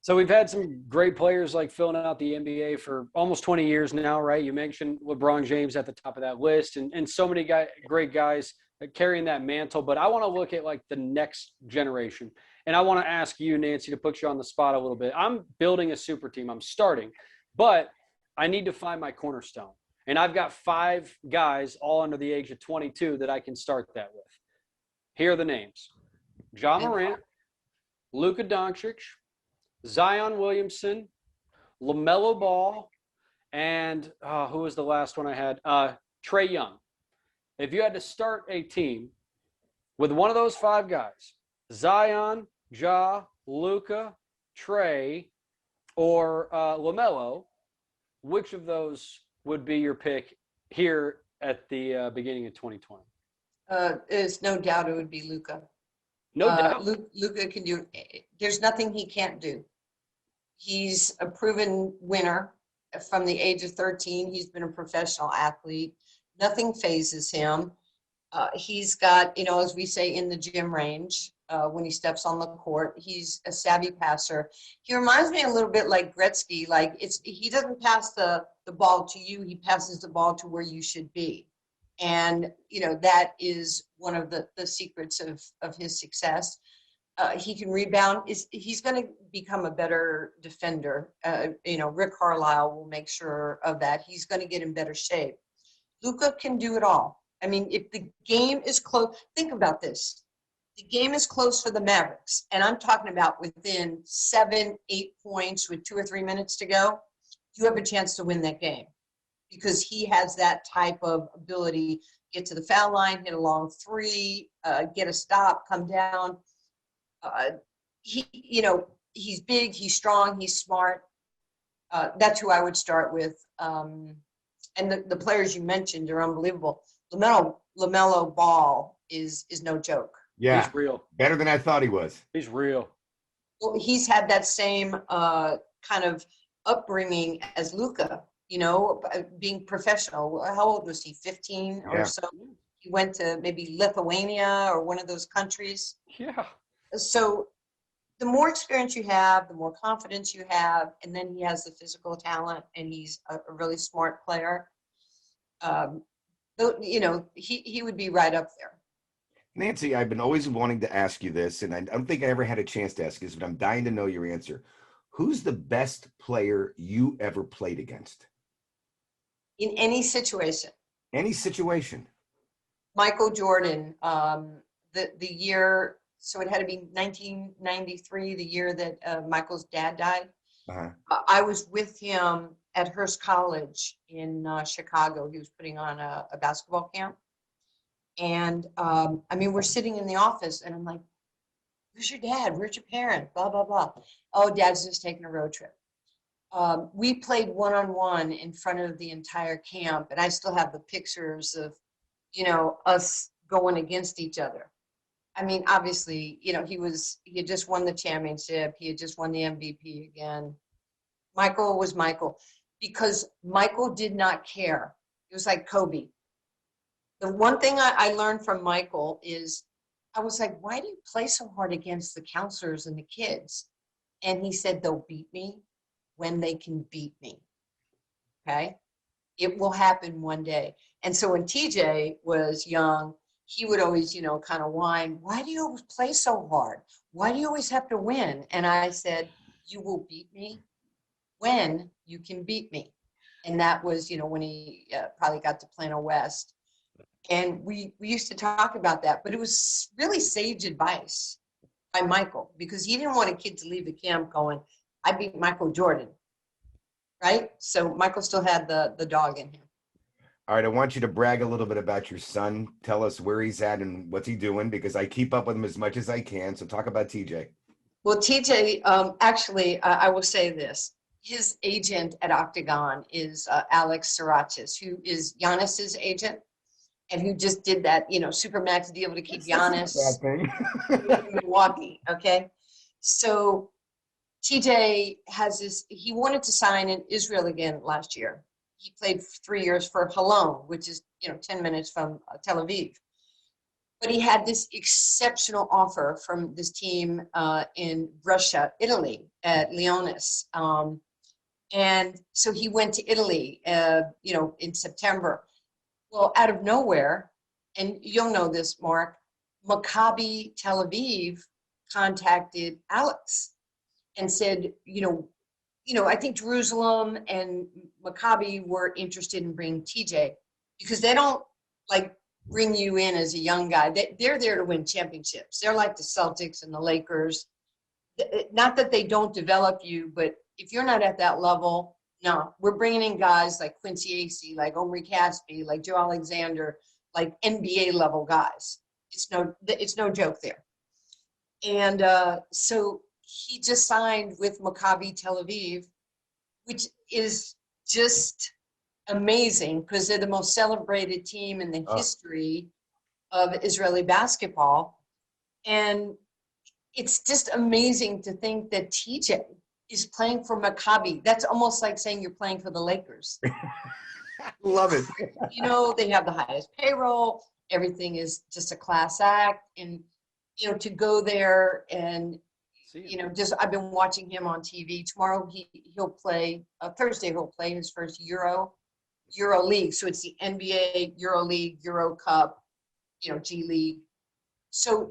So we've had some great players like filling out the NBA for almost 20 years now, right? You mentioned LeBron James at the top of that list, and so many great guys carrying that mantle. But I want to look at like the next generation. And I want to ask you, Nancy, to put you on the spot a little bit. I'm building a super team. I'm starting, but I need to find my cornerstone. And I've got 5 guys all under the age of 22 that I can start that with. Here are the names: Ja Morant, Luka Doncic, Zion Williamson, LaMelo Ball, and who was the last one I had? Trae Young. If you had to start a team with one of those 5 guys, Zion, Ja, Luka, Trae, or LaMelo, which of those would be your pick here at the beginning of 2020? There's no doubt it would be Luka. No doubt. Luka can do. There's nothing he can't do. He's a proven winner. From the age of 13, he's been a professional athlete. Nothing phases him. He's got, as we say, in the gym range. When he steps on the court, he's a savvy passer. He reminds me a little bit like Gretzky. Like he doesn't pass the ball to you; he passes the ball to where you should be. And that is one of the secrets of his success. He can rebound. He's going to become a better defender. Rick Carlisle will make sure of that. He's going to get in better shape. Luka can do it all. I mean, if the game is close, think about this. The game is close for the Mavericks, and I'm talking about within 7, 8 points with 2 or 3 minutes to go, you have a chance to win that game because he has that type of ability. Get to the foul line, hit a long three, get a stop, come down. He's big, he's strong, he's smart. That's who I would start with. And the players you mentioned are unbelievable. LaMelo Ball is no joke. Yeah, He's real. better than I thought he was. He's real. Well, he's had that same kind of upbringing as Luka, being professional. How old was he? 15 or so? He went to maybe Lithuania or one of those countries. Yeah. So the more experience you have, the more confidence you have, and then he has the physical talent, and he's a really smart player. He would be right up there. Nancy, I've been always wanting to ask you this, and I don't think I ever had a chance to ask this, but I'm dying to know your answer. Who's the best player you ever played against? In any situation. Any situation. Michael Jordan, the year, so it had to be 1993, the year that Michael's dad died. Uh-huh. I was with him at Hearst College in Chicago. He was putting on a basketball camp. And we're sitting in the office and I'm like, where's your dad? Where's your parents? Blah, blah, blah. Oh, dad's just taking a road trip. We played one-on-one in front of the entire camp. And I still have the pictures of, us going against each other. I mean, obviously, he had just won the championship. He had just won the MVP again. Michael was Michael because Michael did not care. It was like Kobe. The one thing I learned from Michael is I was like, why do you play so hard against the counselors and the kids? And he said, they'll beat me when they can beat me. Okay. It will happen one day. And so when TJ was young, he would always, kind of whine, why do you always play so hard? Why do you always have to win? And I said, you will beat me when you can beat me. And that was, when he probably got to Plano West. And we used to talk about that, but it was really sage advice by Michael because he didn't want a kid to leave the camp going, I beat Michael Jordan, right? So Michael still had the dog in him. All right, I want you to brag a little bit about your son. Tell us where he's at and what's he doing because I keep up with him as much as I can. So talk about TJ. Well, TJ, I will say this. His agent at Octagon is Alex Siratis, who is Giannis's agent. And who just did that, Supermax deal to keep Giannis in Milwaukee, okay? So TJ he wanted to sign in Israel again last year. He played 3 years for Holon, which is, 10 minutes from Tel Aviv. But he had this exceptional offer from this team in Russia, Italy, at Leonis. And so he went to Italy, in September. Well, out of nowhere, and you'll know this, Mark, Maccabi Tel Aviv contacted Alex and said, I think Jerusalem and Maccabi were interested in bringing TJ because they don't bring you in as a young guy. They're there to win championships. They're like the Celtics and the Lakers. Not that they don't develop you, but if you're not at that level, no, we're bringing in guys like Quincy Acey, like Omri Caspi, like Joe Alexander, like NBA level guys. It's no joke there. And so he just signed with Maccabi Tel Aviv, which is just amazing because they're the most celebrated team in the history of Israeli basketball. And it's just amazing to think that TJ is playing for Maccabi. That's almost like saying you're playing for the Lakers. Love it. They have the highest payroll. Everything is just a class act. And, to go there and, I've been watching him on TV. Tomorrow he'll play, Thursday he'll play his first Euro League. So it's the NBA, Euro League, Euro Cup, G League. So,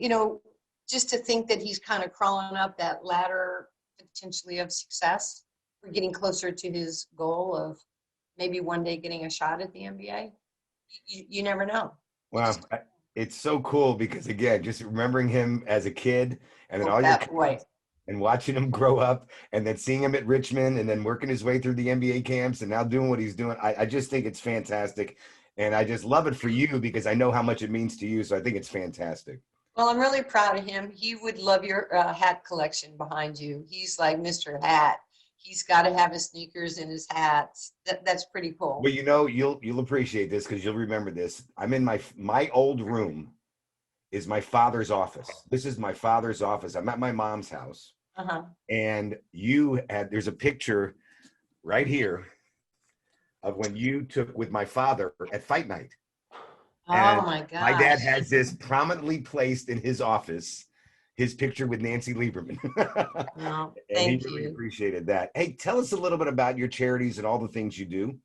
just to think that he's kind of crawling up that ladder potentially of success. We're getting closer to his goal of maybe one day getting a shot at the NBA. You never know. Wow. It's so cool because again, just remembering him as a kid and then Oh, all your that boy. kids and watching him grow up and then seeing him at Richmond and then working his way through the NBA camps and now doing what he's doing. I just think it's fantastic. And I just love it for you because I know how much it means to you. So I think it's fantastic. Well, I'm really proud of him. He would love your hat collection behind you. He's like Mr. Hat. He's got to have his sneakers and his hats. That's pretty cool. Well, you know, you'll appreciate this because you'll remember this. I'm in my old room is my father's office. This is my father's office. I'm at my mom's house. Uh-huh. And there's a picture right here of when you took with my father at fight night. Oh And my my dad gosh. has this prominently placed in his office, his picture with Nancy Lieberman. No, And he thank really you. appreciated that. Hey, tell us a little bit about your charities and all the things you do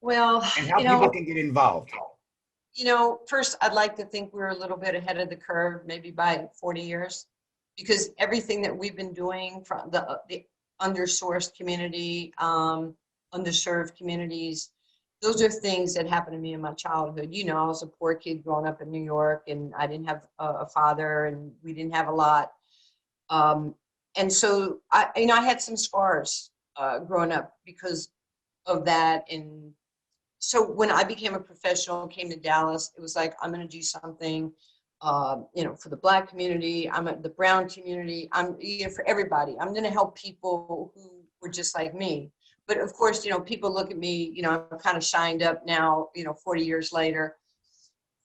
Well, and how you people know, can get involved. first I'd like to think we're a little bit ahead of the curve, maybe by 40 years, because everything that we've been doing from the undersourced community, underserved communities, those are things that happened to me in my childhood. I was a poor kid growing up in New York, and I didn't have a father, and we didn't have a lot. Um, and so I had some scars growing up because of that. And so when I became a professional, came to Dallas, it was like, I'm going to do something, for the Black community. I'm at the brown community. For everybody. I'm going to help people who were just like me. But of course, people look at me, I'm kind of shined up now, 40 years later.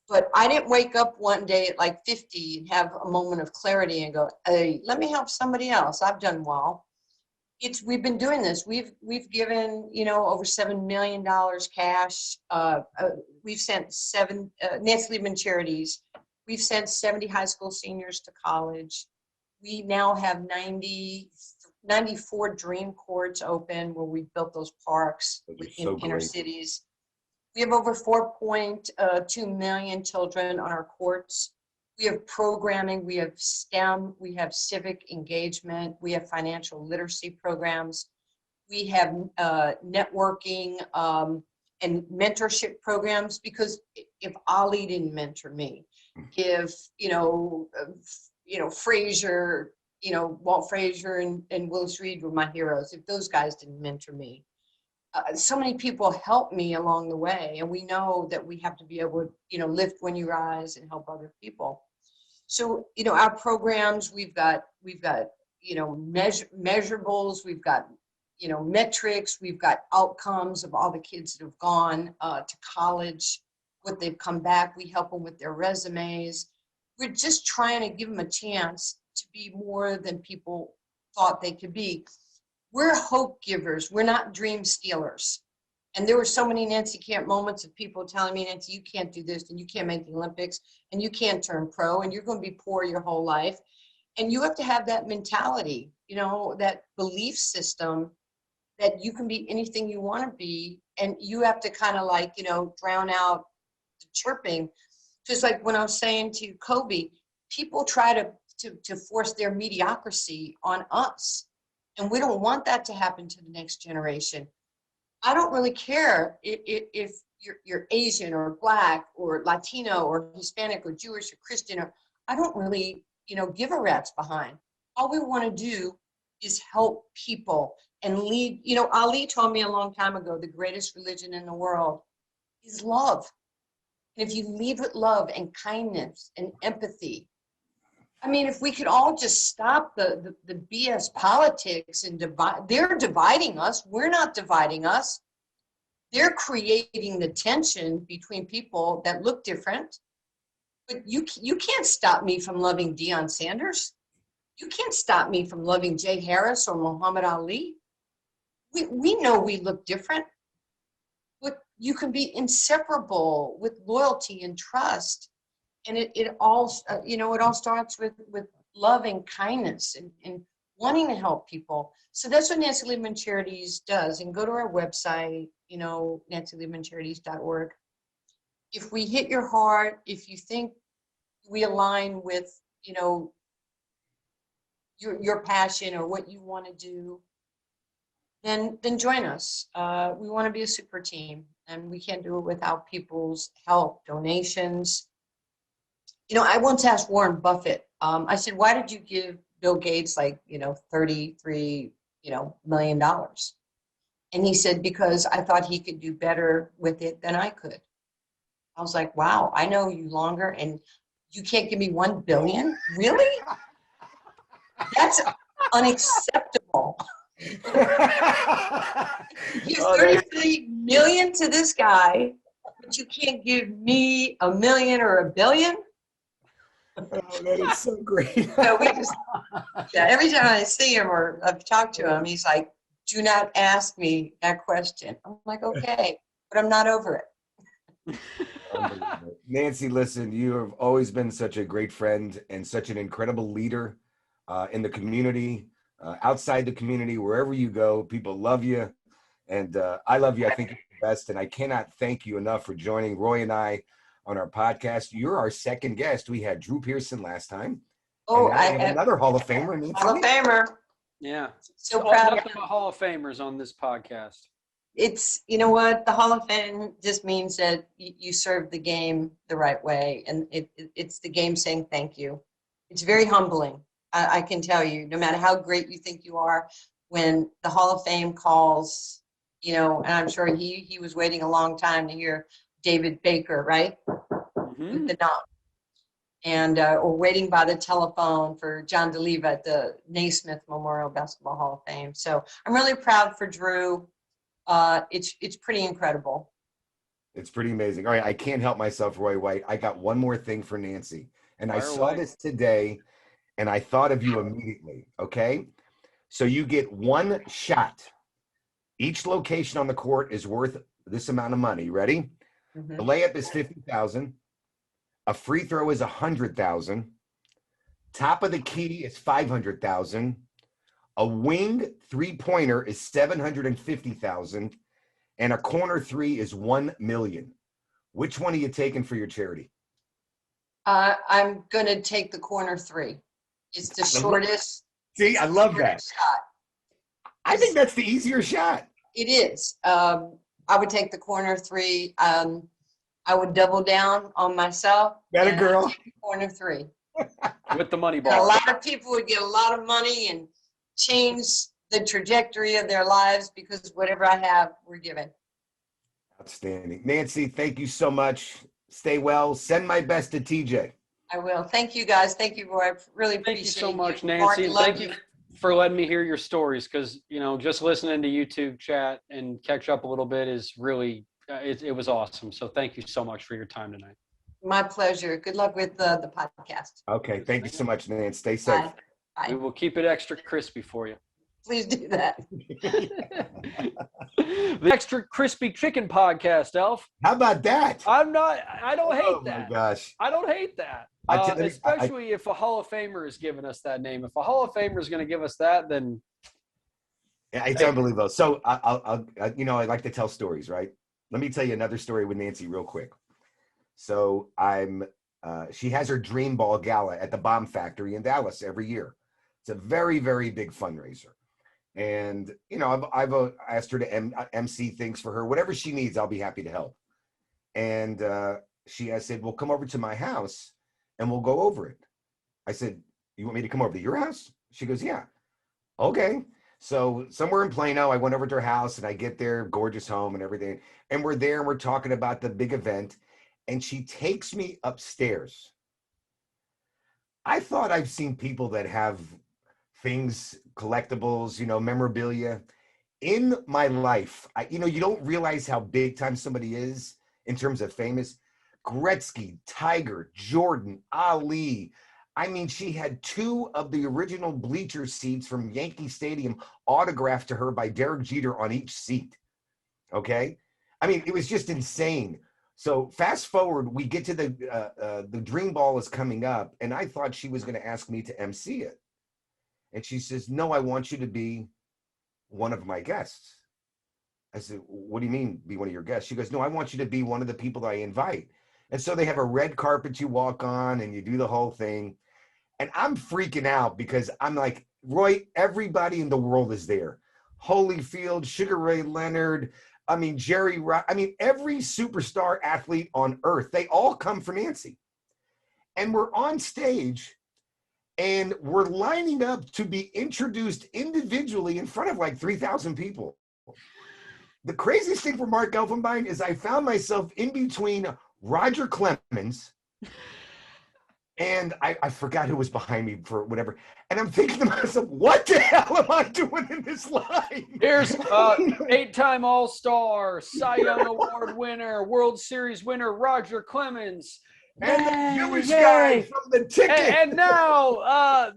But I didn't wake up one day at like 50 and have a moment of clarity and go, hey, let me help somebody else. I've done well. We've been doing this. We've given over $7 million cash. We've sent Nancy Lieberman charities. We've sent 70 high school seniors to college. We now have 94 dream courts open where we built those parks Those are in so inner great. cities. We have over 4.2 million children on our courts. We have programming, we have STEM, we have civic engagement, we have financial literacy programs, we have networking and mentorship programs. Because if Ali didn't mentor me, if Frazier, Walt Frazier and Willis Reed were my heroes, if those guys didn't mentor me, so many people help me along the way, and we know that we have to be able to, lift when you rise and help other people. So, our programs, we've got, measurables, we've got, metrics, we've got outcomes of all the kids that have gone to college, what they've come back. We help them with their resumes. We're just trying to give them a chance to be more than people thought they could be. We're hope givers. We're not dream stealers. And there were so many Nancy Camp moments of people telling me, Nancy, you can't do this, and you can't make the Olympics, and you can't turn pro, and you're going to be poor your whole life. And you have to have that mentality, that belief system that you can be anything you want to be. And you have to kind of like, drown out the chirping. Just like when I was saying to Kobe, people try to force their mediocrity on us. And we don't want that to happen to the next generation. I don't really care if you're Asian or Black or Latino or Hispanic or Jewish or Christian. I don't really, give a rat's behind. All we want to do is help people and lead. Ali told me a long time ago, the greatest religion in the world is love. And if you lead with love and kindness and empathy, I mean, if we could all just stop the BS politics and divide. They're dividing us. We're not dividing us. They're creating the tension between people that look different. But you can't stop me from loving Deion Sanders. You can't stop me from loving Jay Harris or Muhammad Ali. We know we look different, but you can be inseparable with loyalty and trust. And it all starts with love and kindness and wanting to help people. So that's what Nancy Lieberman Charities does. And go to our website, nancyliebermancharities.org. If we hit your heart, if you think we align with your passion or what you want to do, then join us. We want to be a super team. and we can't do it without people's help, donations. I once asked Warren Buffett, I said, why did you give Bill Gates like, $33, million dollars? And he said, because I thought he could do better with it than I could. I was like, wow, I know you longer and you can't give me 1 billion? Really? That's unacceptable. Give 33 million to this guy, but you can't give me 1 million or 1 billion? Oh, that is so great. So every time I see him or I've talked to him, he's like, do not ask me that question. I'm like, okay, but I'm not over it. Nancy, listen, you have always been such a great friend and such an incredible leader in the community, outside the community, wherever you go. People love you. And I love you. I think you're the best. And I cannot thank you enough for joining Roy and I on our podcast. You're our second guest. We had Drew Pearson last time. Oh, I have another Hall of Famer. Nancy. Hall of Famer. Yeah. So proud. Nothing but Hall of Famers on this podcast. It's, you know what, the Hall of Fame just means that you serve the game the right way. And it's the game saying thank you. It's very humbling. I can tell you, no matter how great you think you are, when the Hall of Fame calls, and I'm sure he was waiting a long time to hear David Baker, right? Mm-hmm. With the nom. And or waiting by the telephone for John DeLeva at the Naismith Memorial Basketball Hall of Fame. So I'm really proud for Drew. It's pretty incredible. It's pretty amazing. All right, I can't help myself, Roy White. I got one more thing for Nancy. And I saw this today, and I thought of you immediately, okay? So you get one shot. Each location on the court is worth this amount of money. Ready? Mm-hmm. The layup is $50,000. A free throw is $100,000. Top of the key is $500,000. A wing three-pointer is $750,000. And a corner three is $1 million. Which one are you taking for your charity? I'm going to take the corner three. It's the shortest. See, I love that. Shot. I think that's the easier shot. It is. I would take the corner three. I would double down on myself. That a girl. Take the corner three. With the money And ball. a lot of people would get a lot of money and change the trajectory of their lives because whatever I have, we're given. Outstanding. Nancy, thank you so much. Stay well. Send my best to TJ. I will. Thank you, guys. Thank you, Roy. I really appreciate Thank you so much, you. Nancy. Mark, Thank you for letting me hear your stories because, just listening to YouTube chat and catch up a little bit is really, it was awesome. So thank you so much for your time tonight. My pleasure. Good luck with the podcast. Okay. Thank you so much, Nancy. Stay safe. Bye. Bye. We will keep it extra crispy for you. Please do that. The Extra Crispy Chicken Podcast, Elf. How about that? I don't hate that. Oh, my gosh. I don't hate that. Especially if a Hall of Famer is giving us that name. If a Hall of Famer is going to give us that, then it's unbelievable. So I like to tell stories, right? Let me tell you another story with Nancy real quick. So she has her Dream Ball Gala at the Bomb Factory in Dallas every year. It's a very, very big fundraiser. And, I've asked her to MC things for her. Whatever she needs, I'll be happy to help. And I said, well, come over to my house and we'll go over it. I said, you want me to come over to your house? She goes, yeah. Okay. So somewhere in Plano, I went over to her house and I get there, gorgeous home and everything. And we're there and we're talking about the big event. And she takes me upstairs. I thought I've seen people that have things, collectibles, memorabilia. In my life, you don't realize how big time somebody is in terms of famous. Gretzky, Tiger, Jordan, Ali. I mean, she had 2 of the original bleacher seats from Yankee Stadium autographed to her by Derek Jeter on each seat. Okay? I mean, it was just insane. So fast forward, we get to the Dream Ball is coming up, and I thought she was going to ask me to MC it. And she says, no, I want you to be one of my guests. I said, what do you mean be one of your guests? She goes, no, I want you to be one of the people that I invite. And so they have a red carpet you walk on and you do the whole thing. And I'm freaking out because I'm like, Roy, everybody in the world is there. Holyfield, Sugar Ray Leonard, I mean, every superstar athlete on earth, they all come for Nancy. And we're on stage and we're lining up to be introduced individually in front of like 3,000 people. The craziest thing for Mark Elfenbein is I found myself in between Roger Clemens and I forgot who was behind me for whatever. And I'm thinking to myself, what the hell am I doing in this line? Here's 8-time All-Star, Cy Young Award winner, World Series winner, Roger Clemens. And the Jewish guy from the ticket. And now,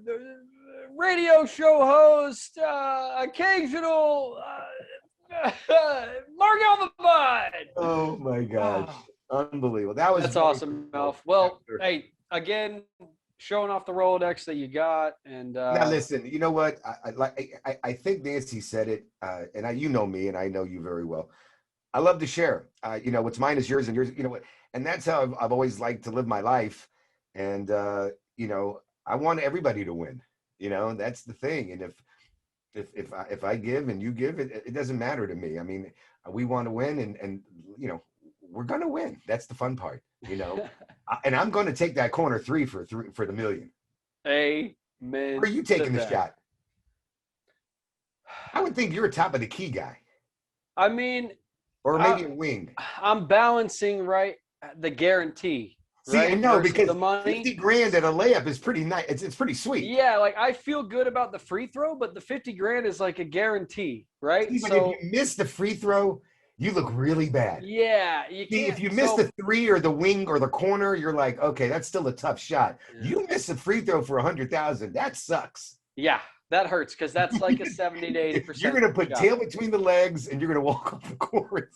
radio show host, occasional Mark Elfenbein. Oh my gosh. Unbelievable. That's awesome, Elf. Well, hey, again, showing off the Rolodex that you got. And now listen, you know what? I think Nancy said it, and you know me, and I know you very well. I love to share. What's mine is yours, and yours. You know what? And that's how I've always liked to live my life. And I want everybody to win. That's the thing. And if I give and you give, it doesn't matter to me. I mean, we want to win, and we're gonna win. That's the fun part. And I'm going to take that corner three for the million. Amen. Where are you taking the shot? I would think you're a top of the key guy. I mean, or maybe a wing. I'm balancing the guarantee. See, right? I know, Versus because the money. $50,000 at a layup is pretty nice. It's pretty sweet. Yeah, like I feel good about the free throw, but the $50,000 is like a guarantee, right? See, so if you miss the free throw, you look really bad. Yeah, if you miss the three or the wing or the corner, you're like, okay, that's still a tough shot. Yeah. You miss a free throw for $100,000, that sucks. Yeah, that hurts because that's like a 70 to 80%. You're gonna put tail between the legs and you're gonna walk off the court.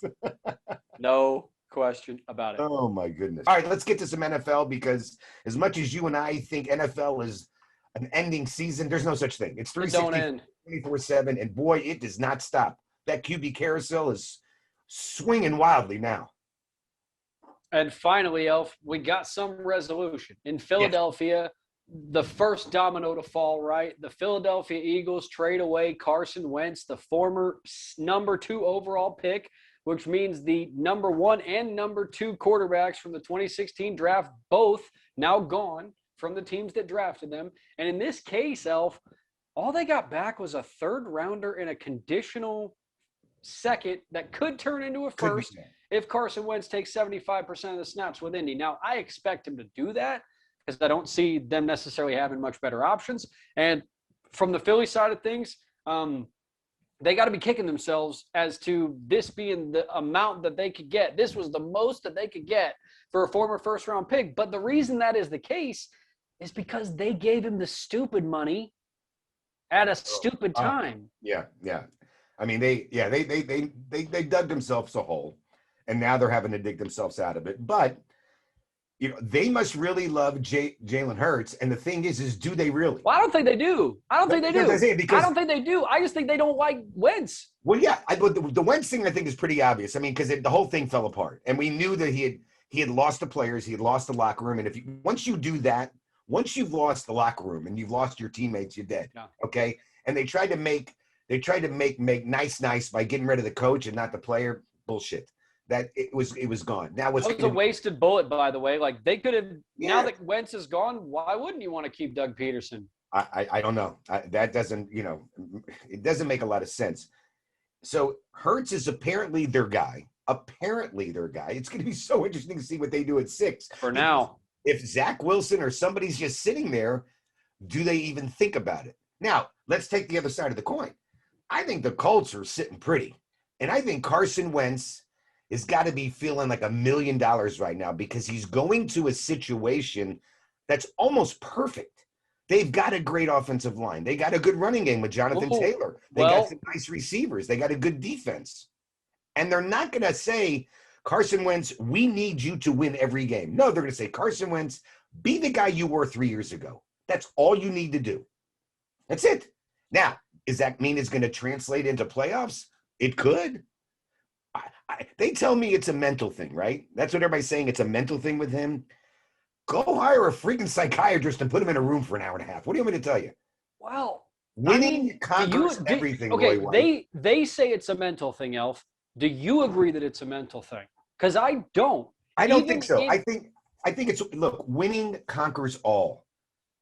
No question about it. Oh my goodness. All right, let's get to some NFL, because as much as you and I think NFL is an ending season, there's no such thing. It's 360, 24/7, and boy, it does not stop. That QB carousel is swinging wildly now. And finally, Elf, we got some resolution. In Philadelphia, the first domino to fall, right? The Philadelphia Eagles trade away Carson Wentz, the former number 2 overall pick, which means the number 1 and number 2 quarterbacks from the 2016 draft, both now gone from the teams that drafted them. And in this case, Elf, all they got back was a 3rd rounder and a conditional second that could turn into a first if Carson Wentz takes 75% of the snaps with Indy. Now, I expect him to do that because I don't see them necessarily having much better options. And from the Philly side of things, they got to be kicking themselves as to this being the amount that they could get. This was the most that they could get for a former first-round pick. But the reason that is the case is because they gave him the stupid money at a stupid time. Yeah. I mean, they dug themselves a hole, and now they're having to dig themselves out of it. But they must really love Jalen Hurts, and the thing is do they really? Well, I don't think they do. I don't think they do. I just think they don't like Wentz. Well, yeah, the Wentz thing I think is pretty obvious. I mean, because the whole thing fell apart, and we knew that he had lost the players, he had lost the locker room, and once you do that, once you've lost the locker room and you've lost your teammates, you're dead. Yeah. Okay, and they tried to make nice by getting rid of the coach and not the player. Bullshit. That it was gone. Now it was a wasted bullet, by the way. Like they could have. Yeah. Now that Wentz is gone, why wouldn't you want to keep Doug Peterson? I don't know. That doesn't it doesn't make a lot of sense. So Hurts is apparently their guy. It's going to be so interesting to see what they do at 6. For now, if Zach Wilson or somebody's just sitting there, do they even think about it? Now let's take the other side of the coin. I think the Colts are sitting pretty, and I think Carson Wentz has got to be feeling like $1 million right now because he's going to a situation that's almost perfect. They've got a great offensive line. They got a good running game with Jonathan Taylor. They got some nice receivers. They got a good defense. And they're not going to say, Carson Wentz, we need you to win every game. No, they're going to say, Carson Wentz, be the guy you were 3 years ago. That's all you need to do. That's it. Now, does that mean it's going to translate into playoffs? It could. They tell me it's a mental thing, right? That's what everybody's saying. It's a mental thing with him. Go hire a freaking psychiatrist and put him in a room for an hour and a half. What do you want me to tell you? Well, winning conquers everything. Okay, Roy White. they say it's a mental thing, Elf. Do you agree that it's a mental thing? Because I don't. I don't think so. I think it's, look, winning conquers all.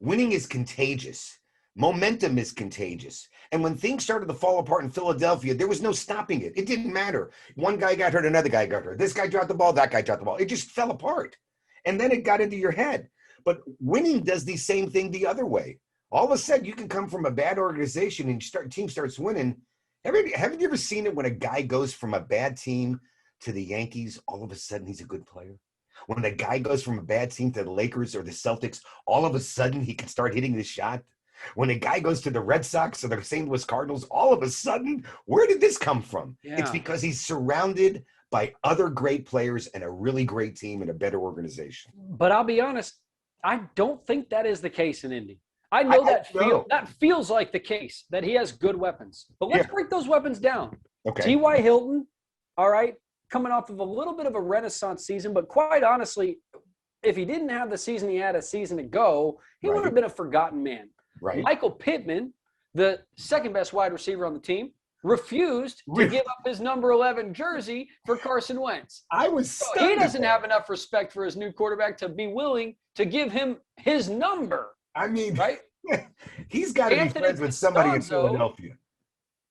Winning is contagious. Momentum is contagious. And when things started to fall apart in Philadelphia, there was no stopping it. It didn't matter. One guy got hurt, another guy got hurt. This guy dropped the ball, that guy dropped the ball. It just fell apart. And then it got into your head. But winning does the same thing the other way. All of a sudden, you can come from a bad organization and team starts winning. Haven't you ever seen it when a guy goes from a bad team to the Yankees, all of a sudden he's a good player? When the guy goes from a bad team to the Lakers or the Celtics, all of a sudden he can start hitting the shot. When a guy goes to the Red Sox or the St. Louis Cardinals, all of a sudden, where did this come from? Yeah. It's because he's surrounded by other great players and a really great team and a better organization. But I'll be honest, I don't think that is the case in Indy. I know that feels like the case, that he has good weapons. But let's break those weapons down. Okay. T.Y. Hilton, all right, coming off of a little bit of a renaissance season, but quite honestly, if he didn't have the season he had a season ago, he would have been a forgotten man. Right. Michael Pittman, the second best wide receiver on the team, refused to give up his number 11 jersey for Carson Wentz. He doesn't have enough respect for his new quarterback to be willing to give him his number. I mean, right? He's got to be friends with somebody in Philadelphia.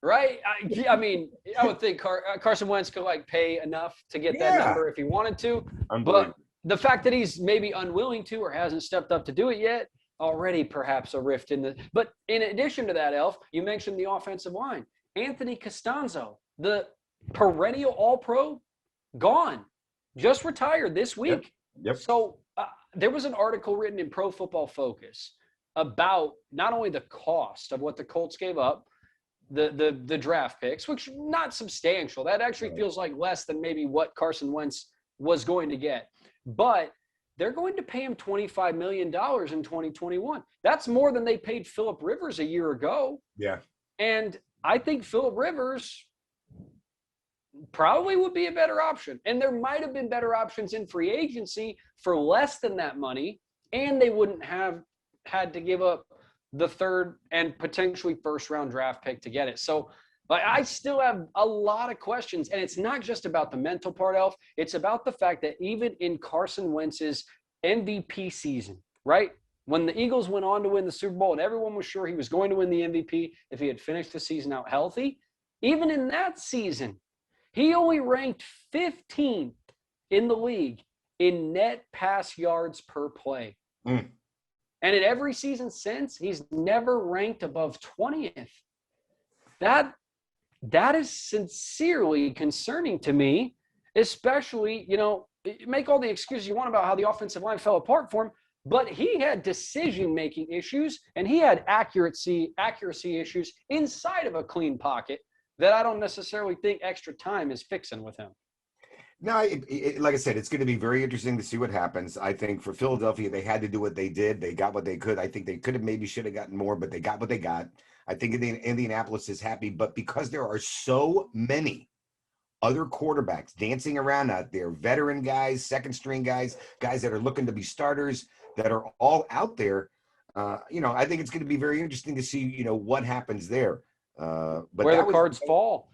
Right? I mean, I would think Carson Wentz could pay enough to get that number if he wanted to. But the fact that he's maybe unwilling to or hasn't stepped up to do it yet, already perhaps a rift in the – but in addition to that, Elf, you mentioned the offensive line. Anthony Costanzo, the perennial All-Pro, gone. Just retired this week. Yep. So there was an article written in Pro Football Focus about not only the cost of what the Colts gave up, the draft picks, which not substantial. That actually feels like less than maybe what Carson Wentz was going to get. But they're going to pay him $25 million in 2021. That's more than they paid Phillip Rivers a year ago. Yeah. And I think Phillip Rivers probably would be a better option. And there might have been better options in free agency for less than that money, and they wouldn't have had to give up the third and potentially first round draft pick to get it. So I still have a lot of questions, and it's not just about the mental part, Elf. It's about the fact that even in Carson Wentz's MVP season, right? When the Eagles went on to win the Super Bowl and everyone was sure he was going to win the MVP if he had finished the season out healthy, even in that season, he only ranked 15th in the league in net pass yards per play. And in every season since, he's never ranked above 20th. That is sincerely concerning to me, especially, make all the excuses you want about how the offensive line fell apart for him, but he had decision-making issues and he had accuracy issues inside of a clean pocket that I don't necessarily think extra time is fixing with him. No, like I said, it's going to be very interesting to see what happens. I think for Philadelphia, they had to do what they did. They got what they could. I think they could have maybe should have gotten more, but they got what they got. I think Indianapolis is happy, but because there are so many other quarterbacks dancing around out there, veteran guys, second string guys that are looking to be starters, that are all out there, I think it's going to be very interesting to see, what happens there. But where the cards fall.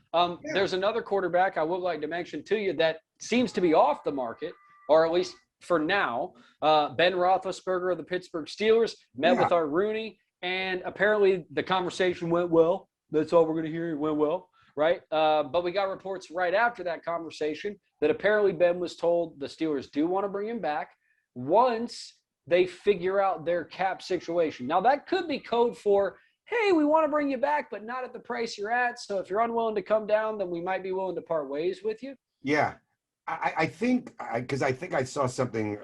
There's another quarterback I would like to mention to you that seems to be off the market, or at least for now. Ben Roethlisberger of the Pittsburgh Steelers met with Art Rooney, and apparently the conversation went well. That's all we're going to hear. It went well, right? But we got reports right after that conversation that apparently Ben was told the Steelers do want to bring him back once they figure out their cap situation. Now, that could be code for, hey, we want to bring you back, but not at the price you're at. So if you're unwilling to come down, then we might be willing to part ways with you. Yeah. I think I saw something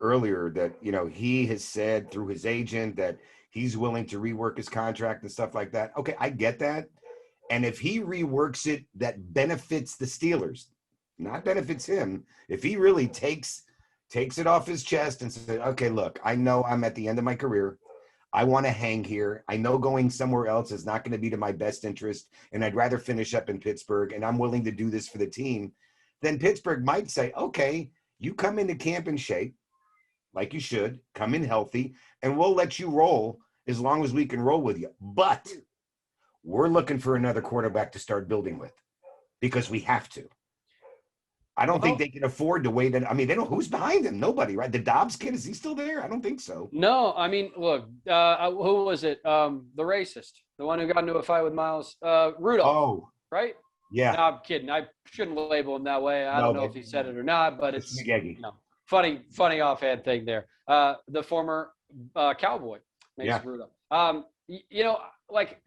earlier that, he has said through his agent that he's willing to rework his contract and stuff like that. Okay, I get that. And if he reworks it, that benefits the Steelers, not benefits him. If he really takes it off his chest and says, okay, look, I know I'm at the end of my career. I want to hang here. I know going somewhere else is not going to be to my best interest, and I'd rather finish up in Pittsburgh, and I'm willing to do this for the team. Then Pittsburgh might say, okay, you come into camp in shape, like you should, come in healthy, and we'll let you roll as long as we can roll with you. But we're looking for another quarterback to start building with because we have to. I don't think Well, they can afford to wait. I mean, they don't. Who's behind him? Nobody, right? The Dobbs kid, is he still there? I don't think so. no, I mean, look, who was it? The racist, the one who got into a fight with Miles, Rudolph, Oh, right? No, yeah. I'm kidding. I shouldn't label him that way. I No, don't know if he said it or not, but it's Spaghetti. funny offhand thing there. The former Cowboy, Yeah. Mason Rudolph. Like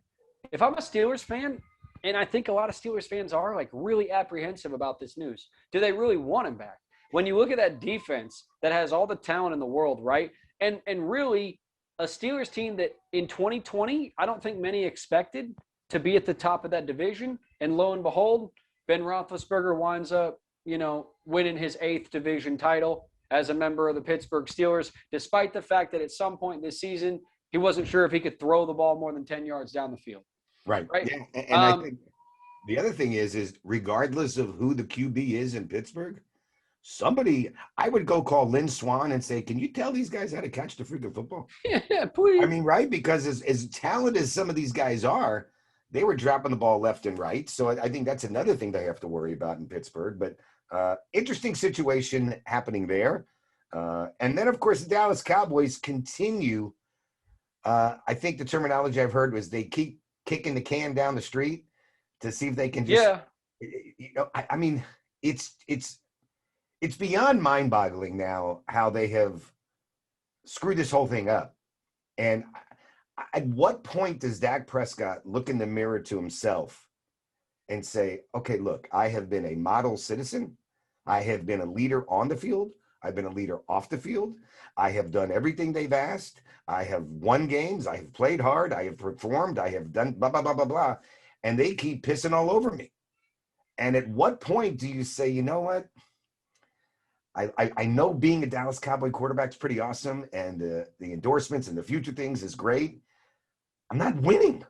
if I'm a Steelers fan, and I think a lot of Steelers fans are like really apprehensive about this news. Do they really want him back? When you look at that defense that has all the talent in the world, right? And really a Steelers team that in 2020, I don't think many expected to be at the top of that division. And lo and behold, Ben Roethlisberger winds up, winning his 8th division title as a member of the Pittsburgh Steelers, despite the fact that at some point this season, he wasn't sure if he could throw the ball more than 10 yards down the field. Right. Right. Yeah. And I think the other thing is regardless of who the QB is in Pittsburgh, I would go call Lynn Swan and say, can you tell these guys how to catch the freaking football? Yeah, please. I mean, right? Because as talented as some of these guys are, they were dropping the ball left and right. So I think that's another thing they have to worry about in Pittsburgh. But interesting situation happening there. And then, of course, the Dallas Cowboys continue. I think the terminology I've heard was they keep kicking the can down the street to see if they can just, I mean, it's beyond mind-boggling now how they have screwed this whole thing up. And at what point does Dak Prescott look in the mirror to himself and say, okay, look, I have been a model citizen. I have been a leader on the field. I've been a leader off the field. I have done everything they've asked. I have won games. I have played hard. I have performed. I have done blah, blah, blah, blah, blah. And they keep pissing all over me. And at what point do you say, you know what? I know being a Dallas Cowboy quarterback is pretty awesome, and the endorsements and the future things is great. I'm not winning.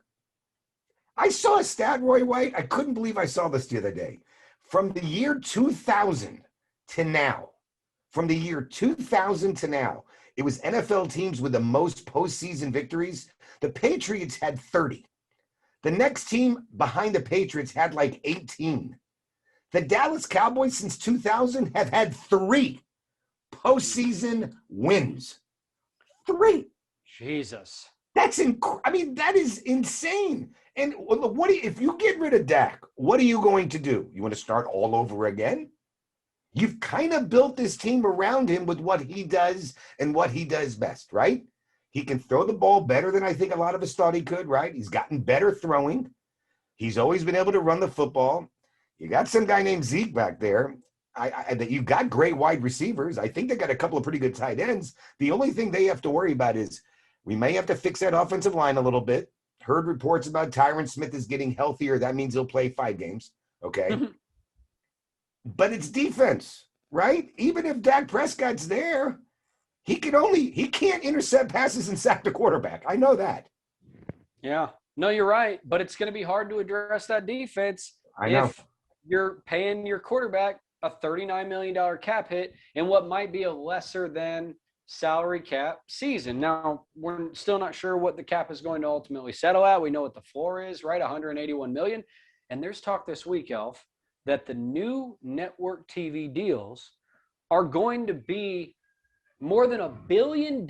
I saw a stat, Roy White. I couldn't believe I saw this the other day. From the year 2000 to now, it was NFL teams with the most postseason victories. The Patriots had 30. The next team behind the Patriots had like 18. The Dallas Cowboys since 2000 have had 3 postseason wins. 3. Jesus. That is insane. And if you get rid of Dak, what are you going to do? You want to start all over again? You've kind of built this team around him with what he does and what he does best, right? He can throw the ball better than I think a lot of us thought he could, right? He's gotten better throwing. He's always been able to run the football. You got some guy named Zeke back there. You got great wide receivers. I think they got a couple of pretty good tight ends. The only thing they have to worry about is we may have to fix that offensive line a little bit. Heard reports about Tyron Smith is getting healthier. That means he'll play 5 games. Okay. But it's defense, right? Even if Dak Prescott's there, he can't intercept passes and sack the quarterback. I know that. Yeah. No, you're right. But it's going to be hard to address that defense if you're paying your quarterback a $39 million cap hit in what might be a lesser than salary cap season. Now, we're still not sure what the cap is going to ultimately settle at. We know what the floor is, right? 181 million. And there's talk this week, Elf, that the new network TV deals are going to be more than $1 billion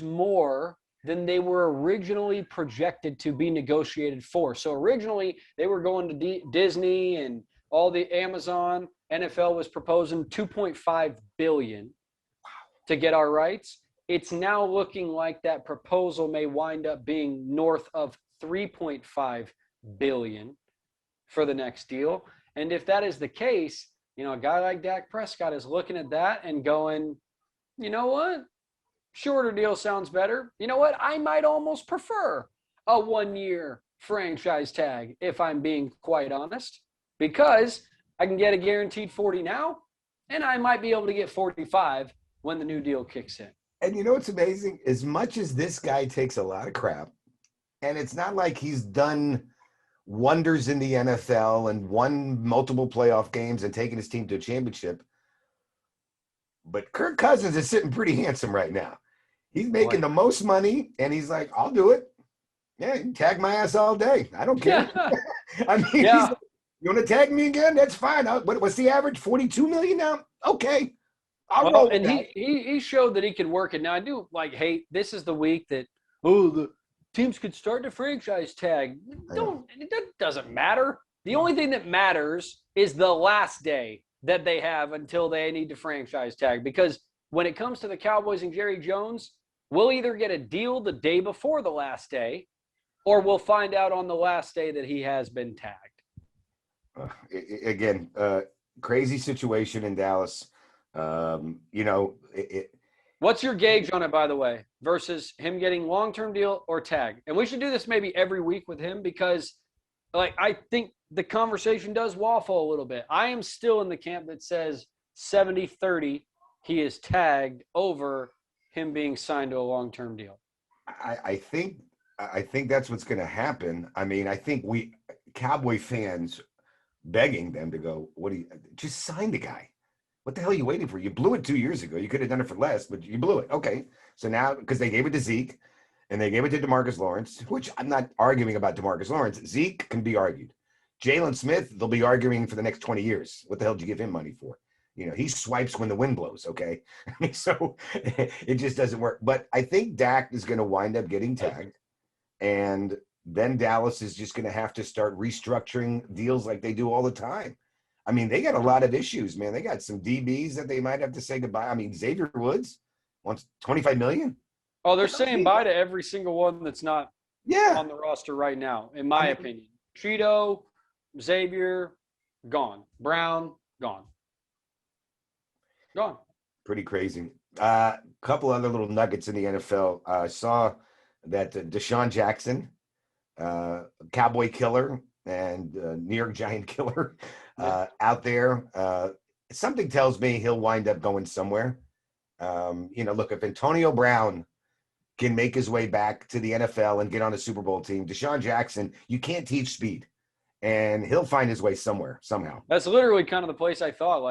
more than they were originally projected to be negotiated for. So originally they were going to Disney and all the Amazon. NFL was proposing $2.5 billion to get our rights. It's now looking like that proposal may wind up being north of $3.5 billion for the next deal. And if that is the case, a guy like Dak Prescott is looking at that and going, you know what? Shorter deal sounds better. You know what? I might almost prefer a 1-year franchise tag, if I'm being quite honest, because I can get a guaranteed 40 now, and I might be able to get 45 when the new deal kicks in. And you know what's amazing? As much as this guy takes a lot of crap, and it's not like he's done wonders in the NFL and won multiple playoff games and taken his team to a championship, but Kirk Cousins is sitting pretty handsome right now. He's making the most money, and he's like, I'll do it. Yeah, you can tag my ass all day. I don't care. I mean, You want to tag me again? That's fine. What's the average? 42 million now? Okay. I'll roll Well, with and that. he showed that he could work it. Now I do hate this is the week that the teams could start to franchise tag. That doesn't matter. The only thing that matters is the last day that they have until they need to franchise tag. Because when it comes to the Cowboys and Jerry Jones, we'll either get a deal the day before the last day, or we'll find out on the last day that he has been tagged. Again, crazy situation in Dallas. What's your gauge on it, by the way, versus him getting long-term deal or tag? And we should do this maybe every week with him because, I think the conversation does waffle a little bit. I am still in the camp that says 70-30, he is tagged over him being signed to a long-term deal. I think that's what's going to happen. I mean, I think we Cowboy fans begging them to go, just sign the guy. What the hell are you waiting for? You blew it 2 years ago. You could have done it for less, but you blew it. Okay. So now, because they gave it to Zeke and they gave it to DeMarcus Lawrence, which I'm not arguing about DeMarcus Lawrence. Zeke can be argued. Jalen Smith, they'll be arguing for the next 20 years. What the hell did you give him money for? He swipes when the wind blows, okay? I mean, so it just doesn't work. But I think Dak is going to wind up getting tagged. And then Dallas is just going to have to start restructuring deals like they do all the time. I mean, they got a lot of issues, man. They got some DBs that they might have to say goodbye. I mean, Xavier Woods wants $25 million. Oh, they're saying bye to every single one that's not Yeah. on the roster right now, in my opinion. Cheeto, Xavier, gone. Brown, gone. Gone. Pretty crazy. Couple other little nuggets in the NFL. I saw that Deshaun Jackson, Cowboy killer and New York Giant killer out there. Something tells me he'll wind up going somewhere. Look, if Antonio Brown can make his way back to the NFL and get on a Super Bowl team, Deshaun Jackson, you can't teach speed. And he'll find his way somewhere, somehow. That's literally kind of the place I thought,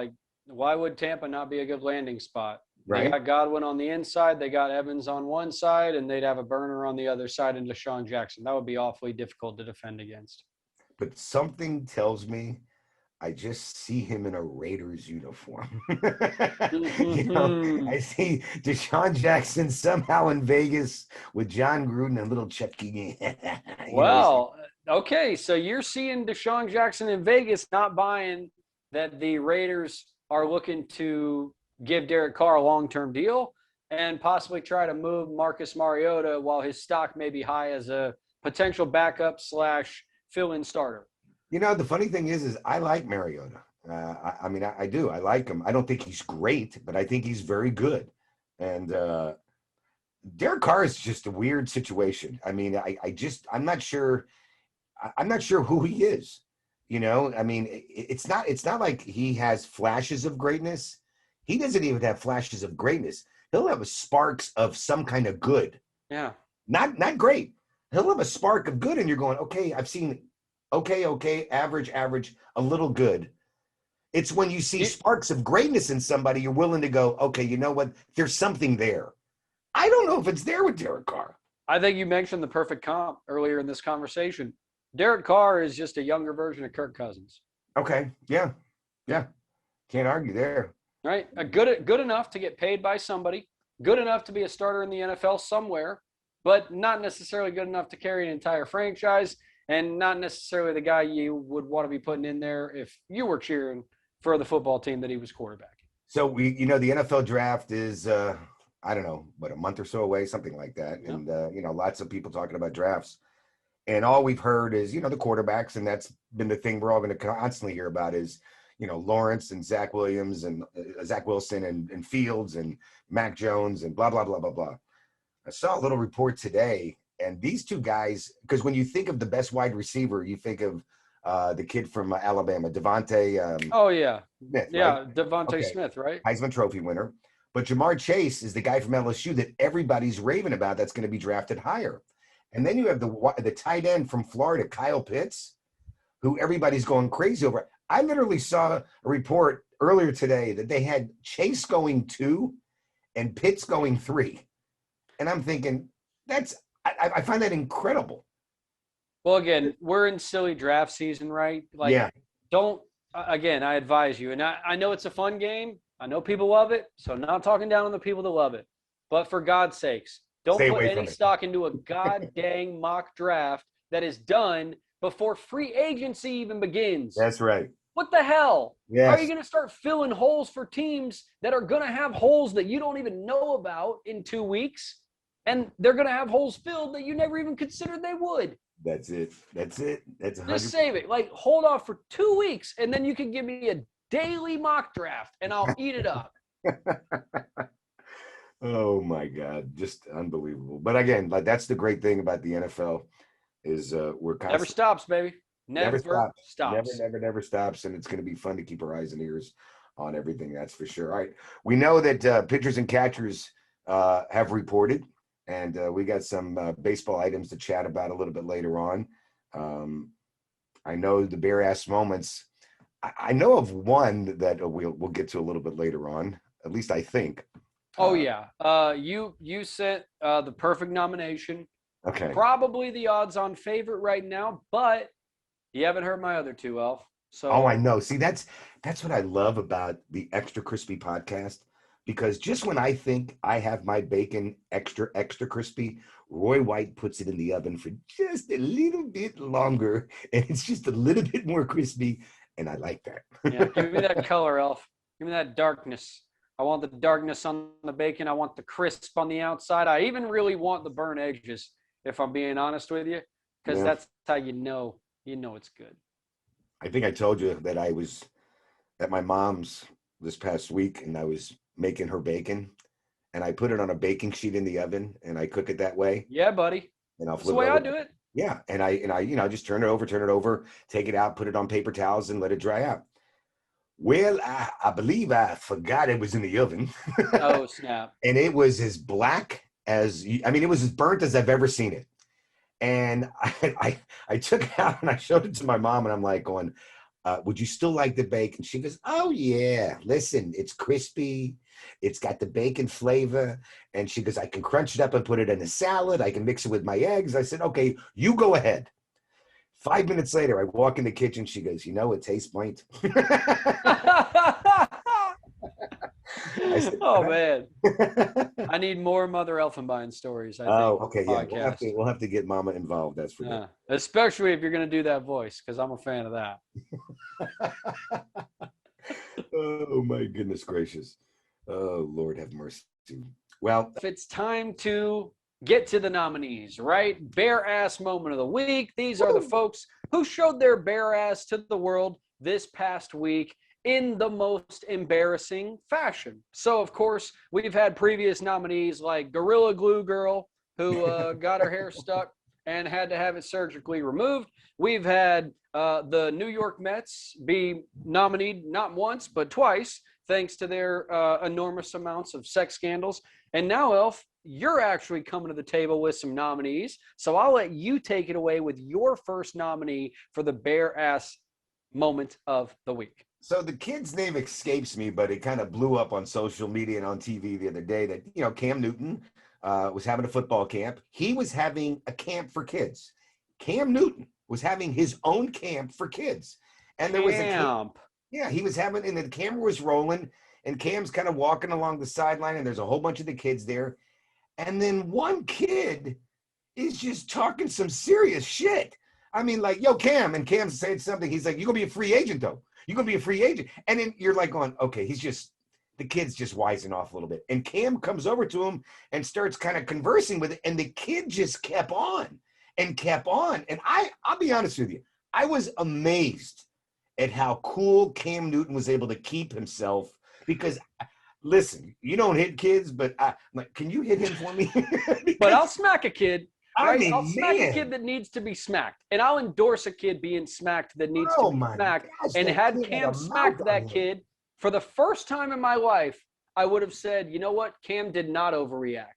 why would Tampa not be a good landing spot? Right. They got Godwin on the inside, they got Evans on one side, and they'd have a burner on the other side in Deshaun Jackson. That would be awfully difficult to defend against. But something tells me I just see him in a Raiders uniform. I see Deshaun Jackson somehow in Vegas with John Gruden and little Chucky. Well, okay, so you're seeing Deshaun Jackson in Vegas, not buying that the Raiders are looking to give Derek Carr a long-term deal and possibly try to move Marcus Mariota while his stock may be high as a potential backup / fill-in starter. The funny thing is I like Mariota. I do. I like him. I don't think he's great, but I think he's very good. And Derek Carr is just a weird situation. I mean, I'm not sure. I'm not sure who he is. I mean, it's not like he has flashes of greatness. He doesn't even have flashes of greatness. He'll have sparks of some kind of good. Yeah. Not great. He'll have a spark of good, and you're going, okay, I've seen okay, average, a little good. It's when you see sparks of greatness in somebody, you're willing to go, okay, you know what? There's something there. I don't know if it's there with Derek Carr. I think you mentioned the perfect comp earlier in this conversation. Derek Carr is just a younger version of Kirk Cousins. Okay. Yeah. Can't argue there. Right? Good enough to get paid by somebody, good enough to be a starter in the NFL somewhere, but not necessarily good enough to carry an entire franchise and not necessarily the guy you would want to be putting in there if you were cheering for the football team that he was quarterback. So the NFL draft is, a month or so away, something like that. Yeah. And, lots of people talking about drafts. And all we've heard is, the quarterbacks, and that's been the thing we're all going to constantly hear about is, Lawrence and Zach Williams and Zach Wilson and Fields and Mac Jones and blah, blah, blah, blah, blah. I saw a little report today, and these two guys, because when you think of the best wide receiver, you think of the kid from Alabama, Devontae. Smith. Yeah, right? Devontae Smith, right? Heisman Trophy winner. But Jamar Chase is the guy from LSU that everybody's raving about that's going to be drafted higher. And then you have the tight end from Florida, Kyle Pitts, who everybody's going crazy over. I literally saw a report earlier today that they had Chase going 2 and Pitts going 3. And I'm thinking, I find that incredible. Well, again, we're in silly draft season, right? Yeah. don't, again, I advise you, and I know it's a fun game. I know people love it, so I'm not talking down on the people that love it. But for God's sakes, don't Stay put away any from it. stock into a god dang mock draft that is done before free agency even begins. That's right. What the hell? Yes. How are you going to start filling holes for teams that are going to have holes that you don't even know about in 2 weeks? And they're going to have holes filled that you never even considered they would. That's it. That's 100%. Just save it. Like, hold off for 2 weeks, and then you can give me a daily mock draft, and I'll eat it up. Oh my God, just unbelievable. But again, like that's the great thing about the NFL is we're constantly, Never stops, baby. Never stops. Never stops, and it's going to be fun to keep our eyes and ears on everything. That's for sure. All right, we know that pitchers and catchers have reported, and we got some baseball items to chat about a little bit later on. I know the bare ass moments. I know of one that we'll get to a little bit later on. At least I think. Oh yeah. You sent the perfect nomination. Okay. Probably the odds-on favorite right now, but you haven't heard my other two, Elf. So Oh, I know. See, that's what I love about the Extra Crispy podcast, because just when I think I have my bacon extra crispy, Roy White puts it in the oven for just a little bit longer, and it's just a little bit more crispy, and I like that. Yeah, give me that color, Elf. Give me that darkness. I want the darkness on the bacon. I want the crisp on the outside. I even really want the burnt edges, if I'm being honest with you, because that's how you know it's good. I think I told you that I was at my mom's this past week, and I was making her bacon, and I put it on a baking sheet in the oven, and I cook it that way. Yeah, buddy. And I'll That's the flip way it I over. do it. Yeah, and I just turn it over, take it out, put it on paper towels, and let it dry out. Well, I believe I forgot it was in the oven. Oh, snap. And it was as black as, it was as burnt as I've ever seen it. And I took it out and I showed it to my mom, and I'm like going, would you still like the bacon? She goes, oh yeah, listen, it's crispy. It's got the bacon flavor. And she goes, I can crunch it up and put it in a salad. I can mix it with my eggs. I said, okay, you go ahead. 5 minutes later, I walk in the kitchen. She goes, it tastes point. Oh man, I need more Mother Elfenbein stories. I think. Oh, okay, yeah. We'll have to get Mama involved. That's for sure. Especially if you're going to do that voice, because I'm a fan of that. Oh my goodness gracious! Oh Lord, have mercy. Well, if it's time to get to the nominees, right? Bare ass moment of the week. These are the folks who showed their bare ass to the world this past week in the most embarrassing fashion. So, of course, we've had previous nominees like Gorilla Glue Girl, who got her hair stuck and had to have it surgically removed. We've had the New York Mets be nominated not once, but twice, thanks to their enormous amounts of sex scandals. And now, Elf, you're actually coming to the table with some nominees. So I'll let you take it away with your first nominee for the bare ass moment of the week. So the kid's name escapes me, but it kind of blew up on social media and on TV the other day that, Cam Newton was having a football camp. He was having a camp for kids. Cam Newton was having his own camp for kids. And there was a camp. Yeah, he was having, and the camera was rolling, and Cam's kind of walking along the sideline, and there's a whole bunch of the kids there. And then one kid is just talking some serious shit. I mean, like, yo, Cam, and Cam said something. He's like, you're going to be a free agent, though. You're going to be a free agent. And then you're like going, okay, the kid's just wising off a little bit. And Cam comes over to him and starts kind of conversing with it. And the kid just kept on and kept on. And I'll be honest with you, I was amazed at how cool Cam Newton was able to keep himself, because listen, you don't hit kids, but can you hit him for me? But I'll smack a kid. Right? I'll smack a kid that needs to be smacked, and I'll endorse a kid being smacked that needs to be smacked. Gosh, and had Cam smacked that kid for the first time in my life, I would have said, you know what? Cam did not overreact.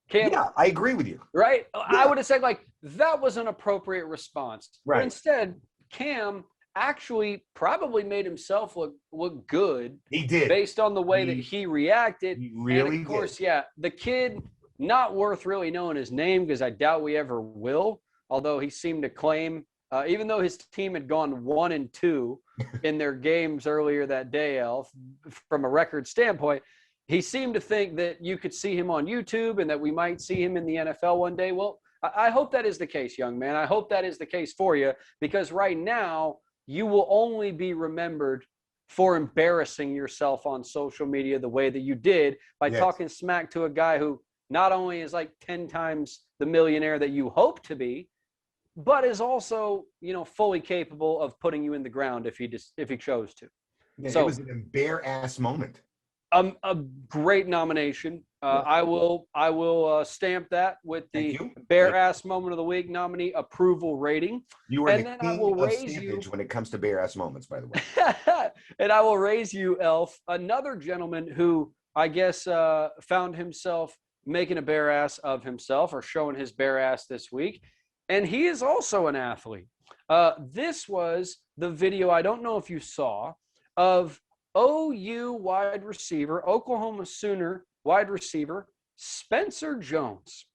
Cam, yeah, I agree with you. Right? Yeah. I would have said, like, that was an appropriate response. Right. But instead, Cam actually probably made himself look good. He did. Based on the way that he reacted. He really and of course, did. yeah, the kid, not worth really knowing his name, because I doubt we ever will, although he seemed to claim even though his team had gone 1-2 in their games earlier that day, Elf, from a record standpoint, he seemed to think that you could see him on YouTube and that we might see him in the NFL one day. Well, I hope that is the case, young man. I hope that is the case for you, because right now you will only be remembered for embarrassing yourself on social media the way that you did by talking smack to a guy who not only is like 10 times the millionaire that you hope to be, but is also, fully capable of putting you in the ground if he chose to. Yeah, so it was an embarrass moment. A great nomination. I will stamp that with the bare ass moment of the week nominee approval rating. You are the king of stampage when it comes to bare ass moments, by the way. And I will raise you, Elf, another gentleman who I guess found himself making a bare ass of himself, or showing his bare ass this week. And he is also an athlete. This was the video, I don't know if you saw, of OU wide receiver, Oklahoma Sooner wide receiver, Spencer Jones,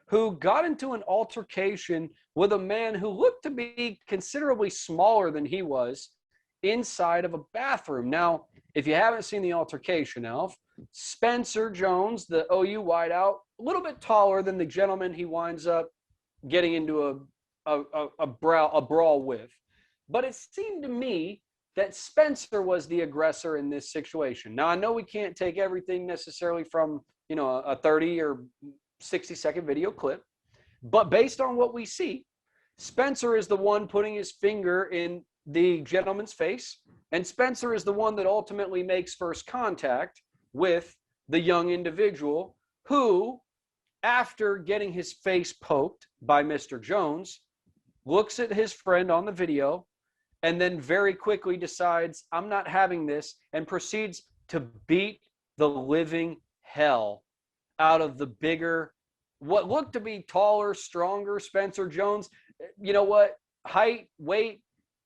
who got into an altercation with a man who looked to be considerably smaller than he was inside of a bathroom. Now, if you haven't seen the altercation, Elf, Spencer Jones, the OU wideout, a little bit taller than the gentleman he winds up getting into a brawl with. But it seemed to me that Spencer was the aggressor in this situation. Now, I know we can't take everything necessarily from, a 30 or 60-second video clip, but based on what we see, Spencer is the one putting his finger in the gentleman's face, and Spencer is the one that ultimately makes first contact with the young individual who, after getting his face poked by Mr. Jones, looks at his friend on the video and then very quickly decides, I'm not having this, and proceeds to beat the living hell out of the bigger, what looked to be taller, stronger Spencer Jones. You know what? Height, weight,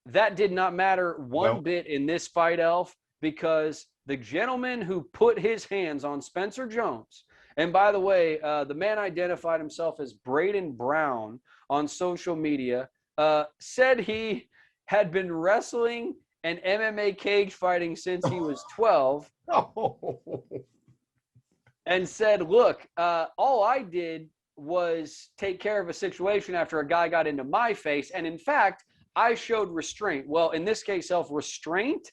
that did not matter one bit in this fight, Elf, because the gentleman who put his hands on Spencer Jones, and by the way, the man identified himself as Braden Brown on social media, said he had been wrestling and MMA cage fighting since he was 12. And said, look, all I did was take care of a situation after a guy got into my face. And in fact, I showed restraint. Well, in this case, self-restraint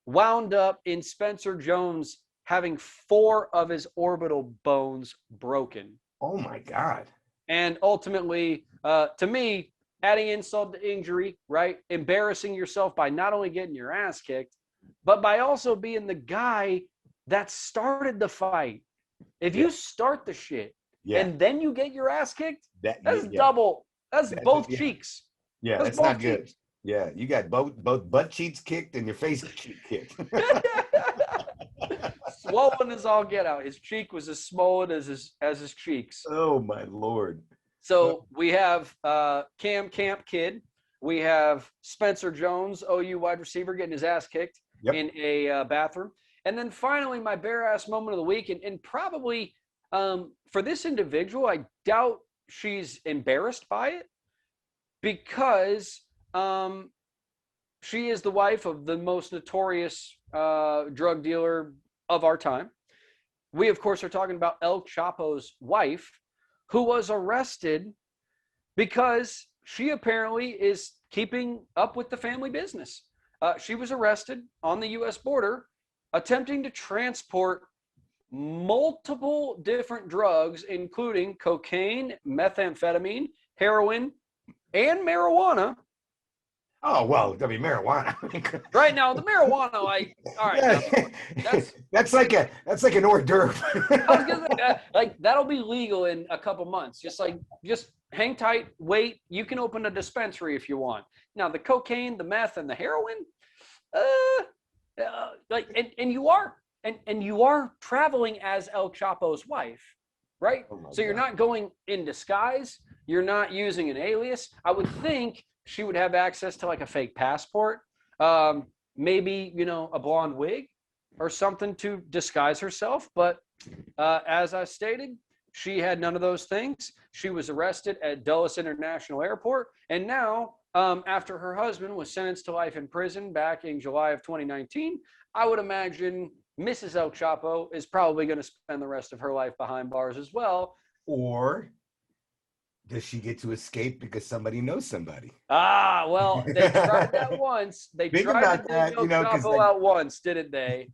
wound up in Spencer Jones having 4 of his orbital bones broken. Oh, my God. And ultimately, to me, adding insult to injury, right? Embarrassing yourself by not only getting your ass kicked, but by also being the guy that started the fight. If you start the shit and then you get your ass kicked, that's double. That's both cheeks. Yeah, that's not good. Yeah, you got both butt cheeks kicked and your face cheek kicked. Swollen as all get out. His cheek was as swollen as his cheeks. Oh my Lord. So we have Cam Camp Kid. We have Spencer Jones, OU wide receiver, getting his ass kicked in a bathroom. And then finally, my bare ass moment of the week, and probably for this individual, I doubt she's embarrassed by it, because she is the wife of the most notorious drug dealer of our time. We, of course, are talking about El Chapo's wife, who was arrested because she apparently is keeping up with the family business. She was arrested on the U.S. border attempting to transport multiple different drugs, including cocaine, methamphetamine, heroin, and marijuana. Oh, well, I mean, marijuana. Right now, the marijuana, all right. That's like an hors d'oeuvre. I was gonna say, that'll be legal in a couple months. Just hang tight, wait. You can open a dispensary if you want. Now, the cocaine, the meth, and the heroin, and you are traveling as El Chapo's wife, right? So you're not going in disguise. You're not using an alias. I would think she would have access to like a fake passport, maybe, a blonde wig or something to disguise herself. But as I stated, she had none of those things. She was arrested at Dulles International Airport. And now, after her husband was sentenced to life in prison back in July of 2019, I would imagine Mrs. El Chapo is probably going to spend the rest of her life behind bars as well. Or does she get to escape because somebody knows somebody? Ah, well, they tried that once. They Think tried about to that, dig El Chapo out once, didn't they?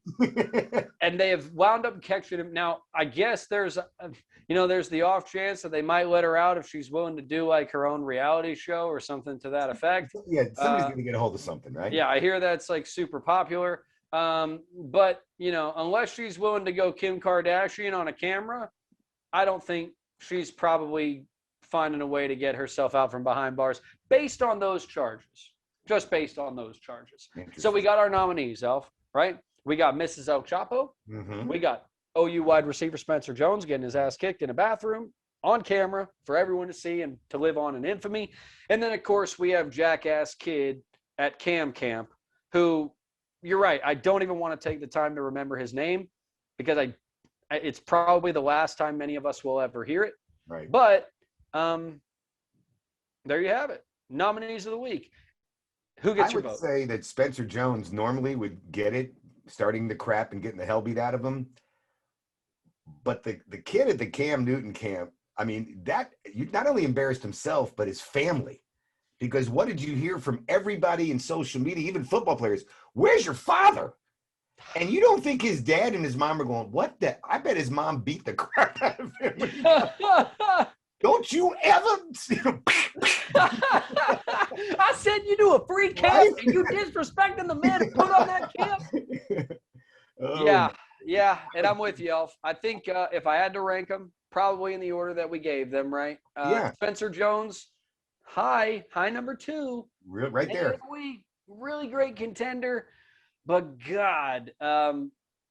And they have wound up catching him. Now, I guess there's the off chance that they might let her out if she's willing to do like her own reality show or something to that effect. Yeah, somebody's going to get a hold of something, right? Yeah, I hear that's like super popular. But, unless she's willing to go Kim Kardashian on a camera, I don't think she's probably finding a way to get herself out from behind bars based on those charges. Just based on those charges. So we got our nominees, Elf, right? We got Mrs. El Chapo. Mm-hmm. We got OU wide receiver Spencer Jones getting his ass kicked in a bathroom on camera for everyone to see and to live on in infamy. And then, of course, we have Jackass Kid at Cam Camp, who, you're right, I don't even want to take the time to remember his name because it's probably the last time many of us will ever hear it. Right. But there you have it. Nominees of the week. Who gets your vote? I would say that Spencer Jones normally would get it, starting the crap and getting the hell beat out of him. But the kid at the Cam Newton camp, I mean, that you not only embarrassed himself, but his family. Because what did you hear from everybody in social media, even football players? Where's your father? And you don't think his dad and his mom are going, what the? I bet his mom beat the crap out of him. Don't you ever? I said you do a free camp and you disrespecting the man who put on that camp. Oh. Yeah, and I'm with you, Elf. I think if I had to rank them, probably in the order that we gave them, right? Yeah. Spencer Jones, high number 2. Right there. Really great contender. But God,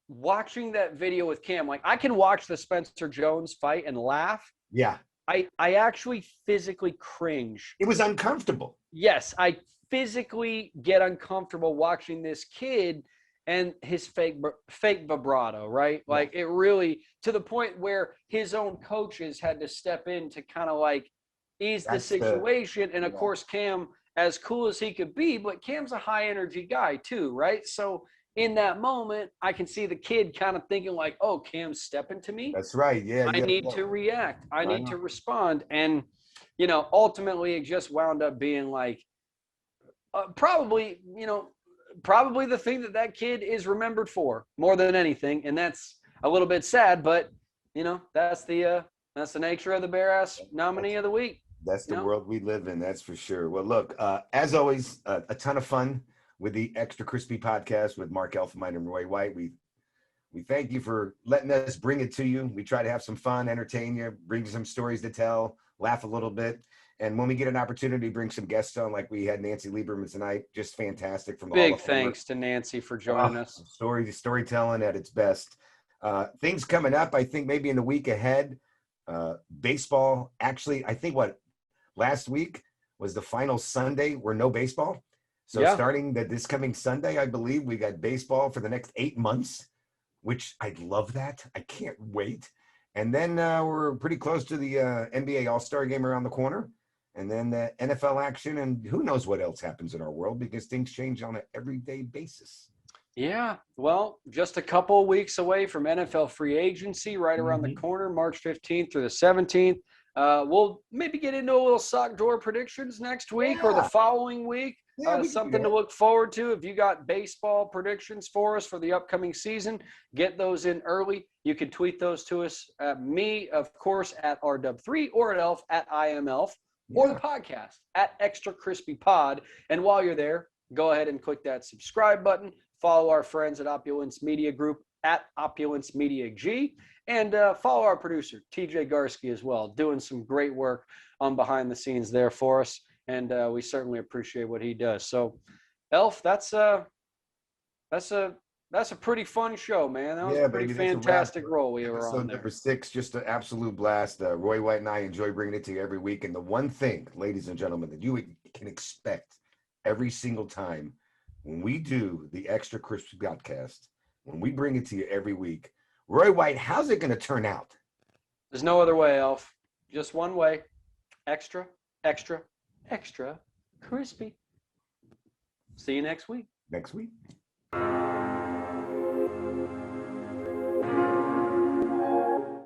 watching that video with Cam, like I can watch the Spencer Jones fight and laugh. Yeah. I actually physically cringe. It was uncomfortable. Yes, I physically get uncomfortable watching this kid and his fake vibrato, right? Yeah. Like it really, to the point where his own coaches had to step in to kind of like ease the situation. And of course, Cam, as cool as he could be, but Cam's a high energy guy too, right? So in that moment, I can see the kid kind of thinking like, oh, Cam's stepping to me. That's right. Yeah. I need to react. I need to respond. And, ultimately it just wound up being like probably the thing that kid is remembered for more than anything. And that's a little bit sad, but, that's the nature of the Bear Ass nominee of the week. That's the world we live in. That's for sure. Well, look, as always, a ton of fun with the Extra Crispy podcast with Mark Elfenbein and Roy White. We thank you for letting us bring it to you. We try to have some fun, entertain you, bring you some stories to tell, laugh a little bit. And when we get an opportunity to bring some guests on, like we had Nancy Lieberman tonight, just fantastic. From big thanks to Nancy for joining us. Storytelling at its best. Things coming up, I think maybe in the week ahead. Baseball, actually, I think last week was the final Sunday where no baseball. So starting this coming Sunday, I believe we got baseball for the next 8 months, which I love that. I can't wait. And then we're pretty close to the NBA All-Star game around the corner. And then the NFL action, and who knows what else happens in our world because things change on an everyday basis. Yeah, well, just a couple of weeks away from NFL free agency, right around the corner, March 15th through the 17th. We'll maybe get into a little sock drawer predictions next week or the following week. Something to look forward to. If you got baseball predictions for us for the upcoming season, get those in early. You can tweet those to us at me, of course, at RW3 or at Elf at IMElf or the podcast at Extra Crispy Pod. And while you're there, go ahead and click that subscribe button. Follow our friends at Opulence Media Group at Opulence Media G. And follow our producer, TJ Garsky, as well, doing some great work on behind the scenes there for us. And we certainly appreciate what he does. So, Elf, that's a pretty fun show, man. That was a pretty fantastic role we were on there. Number 6, just an absolute blast. Roy White and I enjoy bringing it to you every week. And the one thing, ladies and gentlemen, that you can expect every single time when we do the Extra Crispy podcast, when we bring it to you every week, Roy White, how's it going to turn out? There's no other way, Elf. Just one way. Extra, extra, extra crispy. See you next week. Next week.